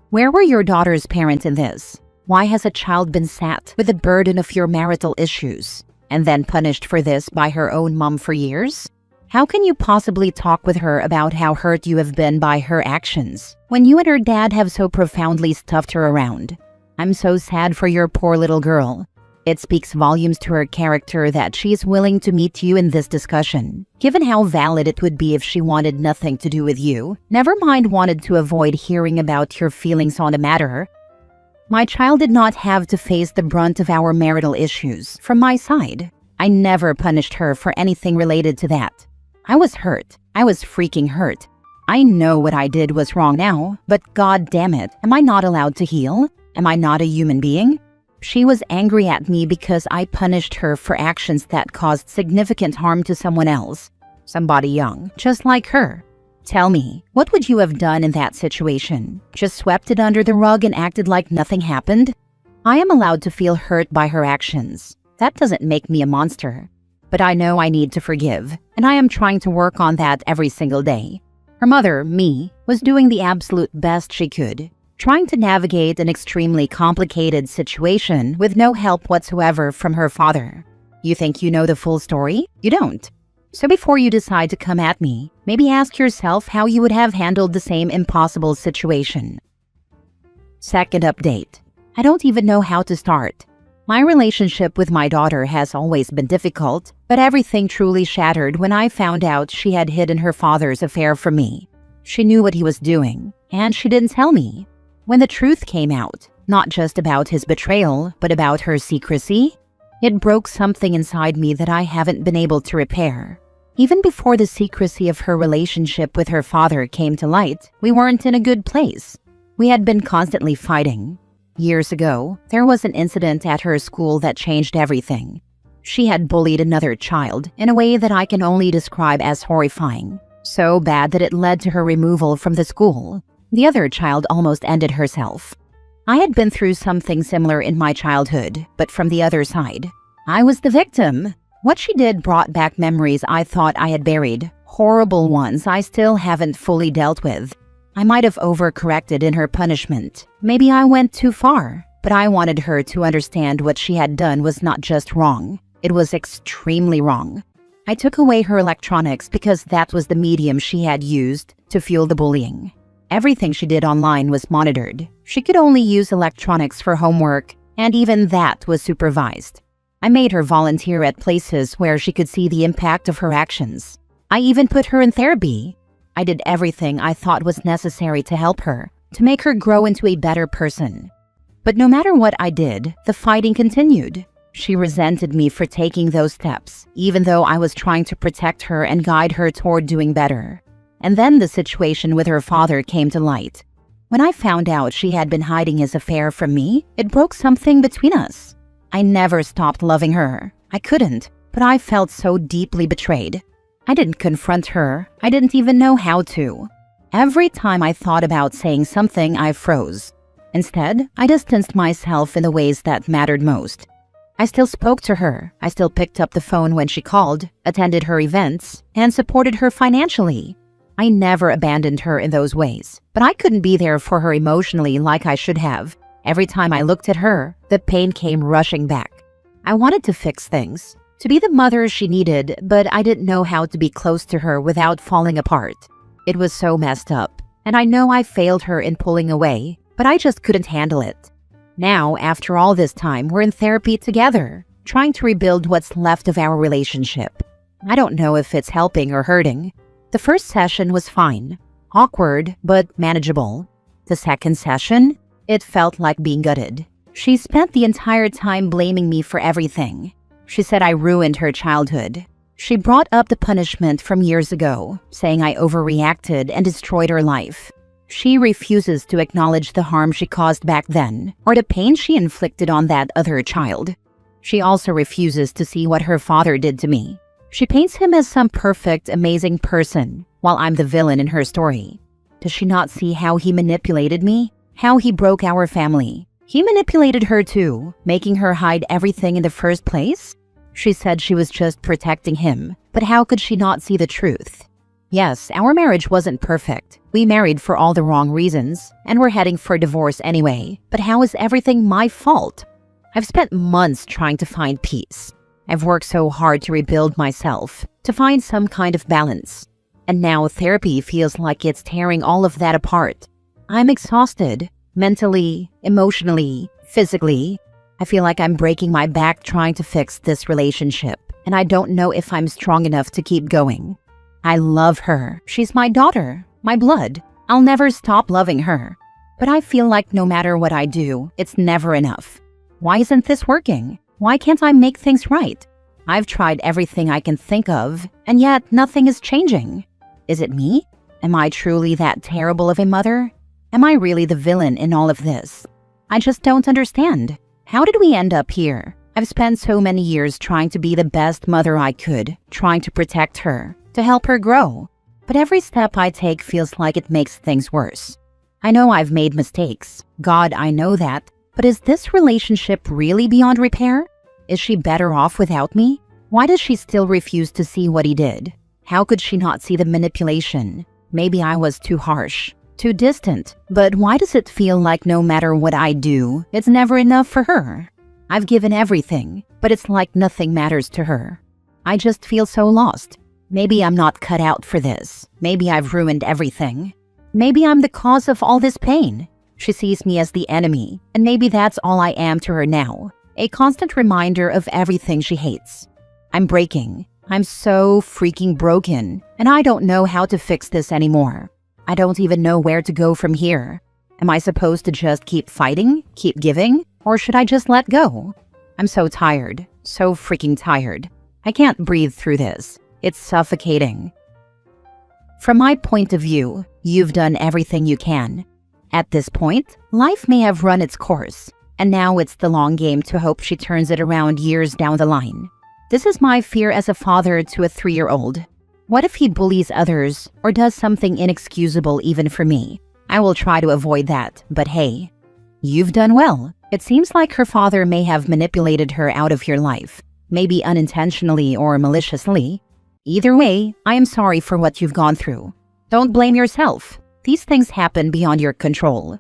Where were your daughter's parents in this? Why has a child been sat with the burden of your marital issues, and then punished for this by her own mom for years? How can you possibly talk with her about how hurt you have been by her actions, when you and her dad have so profoundly stuffed her around? I'm so sad for your poor little girl. It speaks volumes to her character that she is willing to meet you in this discussion, given how valid it would be if she wanted nothing to do with you, never mind wanted to avoid hearing about your feelings on the matter. My child did not have to face the brunt of our marital issues from my side. I never punished her for anything related to that. I was hurt. I was freaking hurt. I know what I did was wrong now, but god damn it, am I not allowed to heal? Am I not a human being? She was angry at me because I punished her for actions that caused significant harm to someone else. Somebody young, just like her. Tell me, what would you have done in that situation? Just swept it under the rug and acted like nothing happened? I am allowed to feel hurt by her actions. That doesn't make me a monster. But I know I need to forgive, and I am trying to work on that every single day. Her mother, me, was doing the absolute best she could, trying to navigate an extremely complicated situation with no help whatsoever from her father. You think you know the full story? You don't. So before you decide to come at me, maybe ask yourself how you would have handled the same impossible situation. Second update. I don't even know how to start. My relationship with my daughter has always been difficult, but everything truly shattered when I found out she had hidden her father's affair from me. She knew what he was doing, and she didn't tell me. When the truth came out, not just about his betrayal, but about her secrecy, it broke something inside me that I haven't been able to repair. Even before the secrecy of her relationship with her father came to light, we weren't in a good place. We had been constantly fighting. Years ago, there was an incident at her school that changed everything. She had bullied another child in a way that I can only describe as horrifying. So bad that it led to her removal from the school. The other child almost ended herself. I had been through something similar in my childhood, but from the other side. I was the victim. What she did brought back memories I thought I had buried, horrible ones I still haven't fully dealt with. I might have overcorrected in her punishment. Maybe I went too far, but I wanted her to understand what she had done was not just wrong. It was extremely wrong. I took away her electronics because that was the medium she had used to fuel the bullying. Everything she did online was monitored. She could only use electronics for homework, and even that was supervised. I made her volunteer at places where she could see the impact of her actions. I even put her in therapy. I did everything I thought was necessary to help her, to make her grow into a better person. But no matter what I did, the fighting continued. She resented me for taking those steps, even though I was trying to protect her and guide her toward doing better. And then the situation with her father came to light. When I found out she had been hiding his affair from me, it broke something between us. I never stopped loving her. I couldn't, but I felt so deeply betrayed. I didn't confront her. I didn't even know how to. Every time I thought about saying something, I froze. Instead, I distanced myself in the ways that mattered most. I still spoke to her. I still picked up the phone when she called, attended her events, and supported her financially. I never abandoned her in those ways, but I couldn't be there for her emotionally like I should have. Every time I looked at her, the pain came rushing back. I wanted to fix things, to be the mother she needed, but I didn't know how to be close to her without falling apart. It was so messed up, and I know I failed her in pulling away, but I just couldn't handle it. Now, after all this time, we're in therapy together, trying to rebuild what's left of our relationship. I don't know if it's helping or hurting. The first session was fine, awkward, but manageable. The second session, it felt like being gutted. She spent the entire time blaming me for everything. She said I ruined her childhood. She brought up the punishment from years ago, saying I overreacted and destroyed her life. She refuses to acknowledge the harm she caused back then, or the pain she inflicted on that other child. She also refuses to see what her father did to me. She paints him as some perfect, amazing person, while I'm the villain in her story. Does she not see how he manipulated me? How he broke our family? He manipulated her too, making her hide everything in the first place? She said she was just protecting him, but how could she not see the truth? Yes, our marriage wasn't perfect. We married for all the wrong reasons, and we're heading for divorce anyway. But how is everything my fault? I've spent months trying to find peace. I've worked so hard to rebuild myself, to find some kind of balance. And now therapy feels like it's tearing all of that apart. I'm exhausted, mentally, emotionally, physically. I feel like I'm breaking my back trying to fix this relationship, and I don't know if I'm strong enough to keep going. I love her. She's my daughter, my blood. I'll never stop loving her. But I feel like no matter what I do, it's never enough. Why isn't this working? Why can't I make things right? I've tried everything I can think of, and yet nothing is changing. Is it me? Am I truly that terrible of a mother? Am I really the villain in all of this? I just don't understand. How did we end up here? I've spent so many years trying to be the best mother I could, trying to protect her, to help her grow. But every step I take feels like it makes things worse. I know I've made mistakes. God, I know that. But is this relationship really beyond repair? Is she better off without me? Why does she still refuse to see what he did? How could she not see the manipulation? Maybe I was too harsh, too distant. But why does it feel like no matter what I do, it's never enough for her? I've given everything, but it's like nothing matters to her. I just feel so lost. Maybe I'm not cut out for this. Maybe I've ruined everything. Maybe I'm the cause of all this pain. She sees me as the enemy, and maybe that's all I am to her now. A constant reminder of everything she hates. I'm breaking. I'm so freaking broken, and I don't know how to fix this anymore. I don't even know where to go from here. Am I supposed to just keep fighting, keep giving, or should I just let go? I'm so tired, so freaking tired. I can't breathe through this. It's suffocating. From my point of view, you've done everything you can. At this point, life may have run its course, and now it's the long game to hope she turns it around years down the line. This is my fear as a father to a 3-year-old. What if he bullies others or does something inexcusable even for me? I will try to avoid that, but hey, you've done well. It seems like her father may have manipulated her out of your life, maybe unintentionally or maliciously. Either way, I am sorry for what you've gone through. Don't blame yourself. These things happen beyond your control.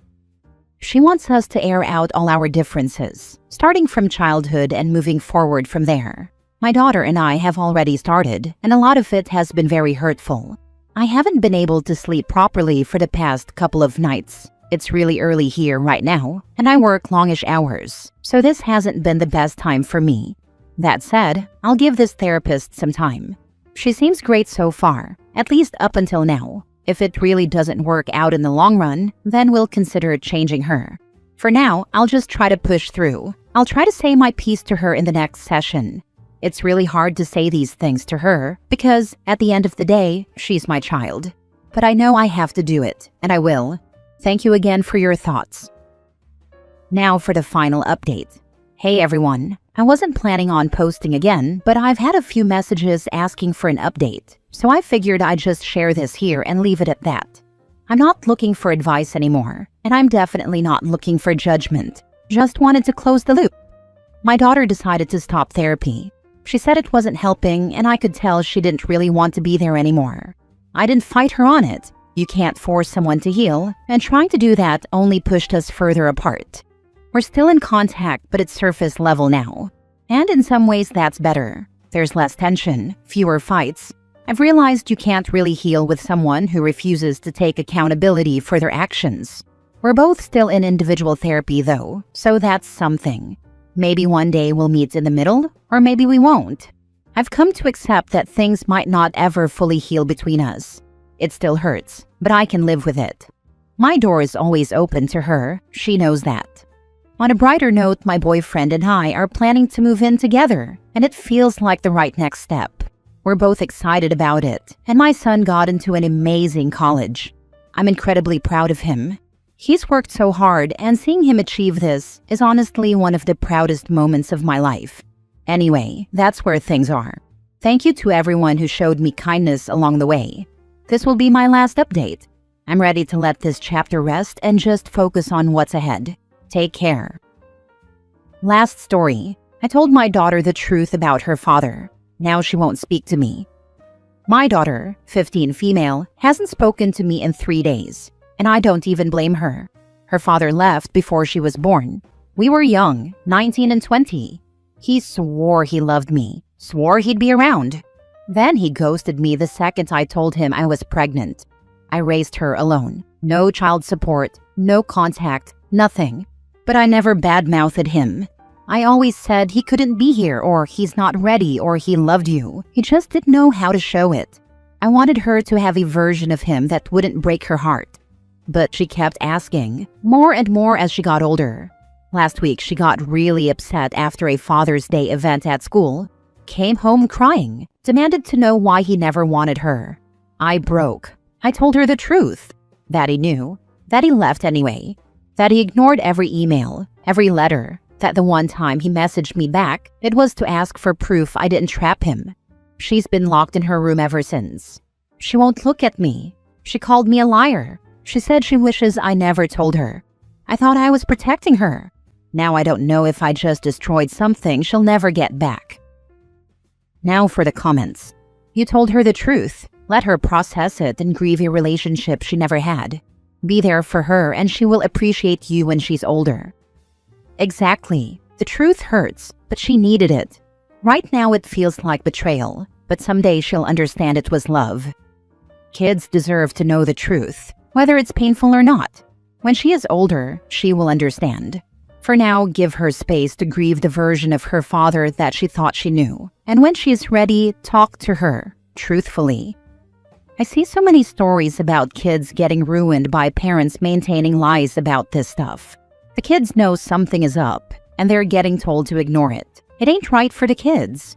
She wants us to air out all our differences, starting from childhood and moving forward from there. My daughter and I have already started, and a lot of it has been very hurtful. I haven't been able to sleep properly for the past couple of nights. It's really early here right now, and I work longish hours, so this hasn't been the best time for me. That said, I'll give this therapist some time. She seems great so far, at least up until now. If it really doesn't work out in the long run, then we'll consider changing her. For now, I'll just try to push through. I'll try to say my piece to her in the next session. It's really hard to say these things to her because, at the end of the day, she's my child. But I know I have to do it, and I will. Thank you again for your thoughts. Now for the final update. Hey everyone, I wasn't planning on posting again, but I've had a few messages asking for an update, so I figured I'd just share this here and leave it at that. I'm not looking for advice anymore, and I'm definitely not looking for judgment. Just wanted to close the loop. My daughter decided to stop therapy. She said it wasn't helping, and I could tell she didn't really want to be there anymore. I didn't fight her on it. You can't force someone to heal, and trying to do that only pushed us further apart. We're still in contact, but it's surface level now. And in some ways that's better. There's less tension, fewer fights. I've realized you can't really heal with someone who refuses to take accountability for their actions. We're both still in individual therapy though, so that's something. Maybe one day we'll meet in the middle, or maybe we won't. I've come to accept that things might not ever fully heal between us. It still hurts, but I can live with it. My door is always open to her, she knows that. On a brighter note, my boyfriend and I are planning to move in together, and it feels like the right next step. We're both excited about it, and my son got into an amazing college. I'm incredibly proud of him. He's worked so hard, and seeing him achieve this is honestly one of the proudest moments of my life. Anyway, that's where things are. Thank you to everyone who showed me kindness along the way. This will be my last update. I'm ready to let this chapter rest and just focus on what's ahead. Take care. Last story. I told my daughter the truth about her father. Now she won't speak to me. My daughter, 15 female, hasn't spoken to me in 3 days, and I don't even blame her. Her father left before she was born. We were young, 19 and 20. He swore he loved me, swore he'd be around. Then he ghosted me the second I told him I was pregnant. I raised her alone. No child support, no contact, nothing. But I never badmouthed him. I always said he couldn't be here, or he's not ready, or he loved you. He just didn't know how to show it. I wanted her to have a version of him that wouldn't break her heart. But she kept asking, more and more as she got older. Last week, she got really upset after a Father's Day event at school. Came home crying, demanded to know why he never wanted her. I broke. I told her the truth. That he knew. That he left anyway. That he ignored every email, every letter. That the one time he messaged me back, it was to ask for proof I didn't trap him. She's been locked in her room ever since. She won't look at me. She called me a liar. She said she wishes I never told her. I thought I was protecting her. Now I don't know if I just destroyed something she'll never get back. Now for the comments. You told her the truth. Let her process it and grieve a relationship she never had. Be there for her and she will appreciate you when she's older. Exactly. The truth hurts, but she needed it. Right now it feels like betrayal, but someday she'll understand it was love. Kids deserve to know the truth, whether it's painful or not. When she is older, she will understand. For now, give her space to grieve the version of her father that she thought she knew. And when she is ready, talk to her, truthfully. I see so many stories about kids getting ruined by parents maintaining lies about this stuff. The kids know something is up, and they're getting told to ignore it. It ain't right for the kids.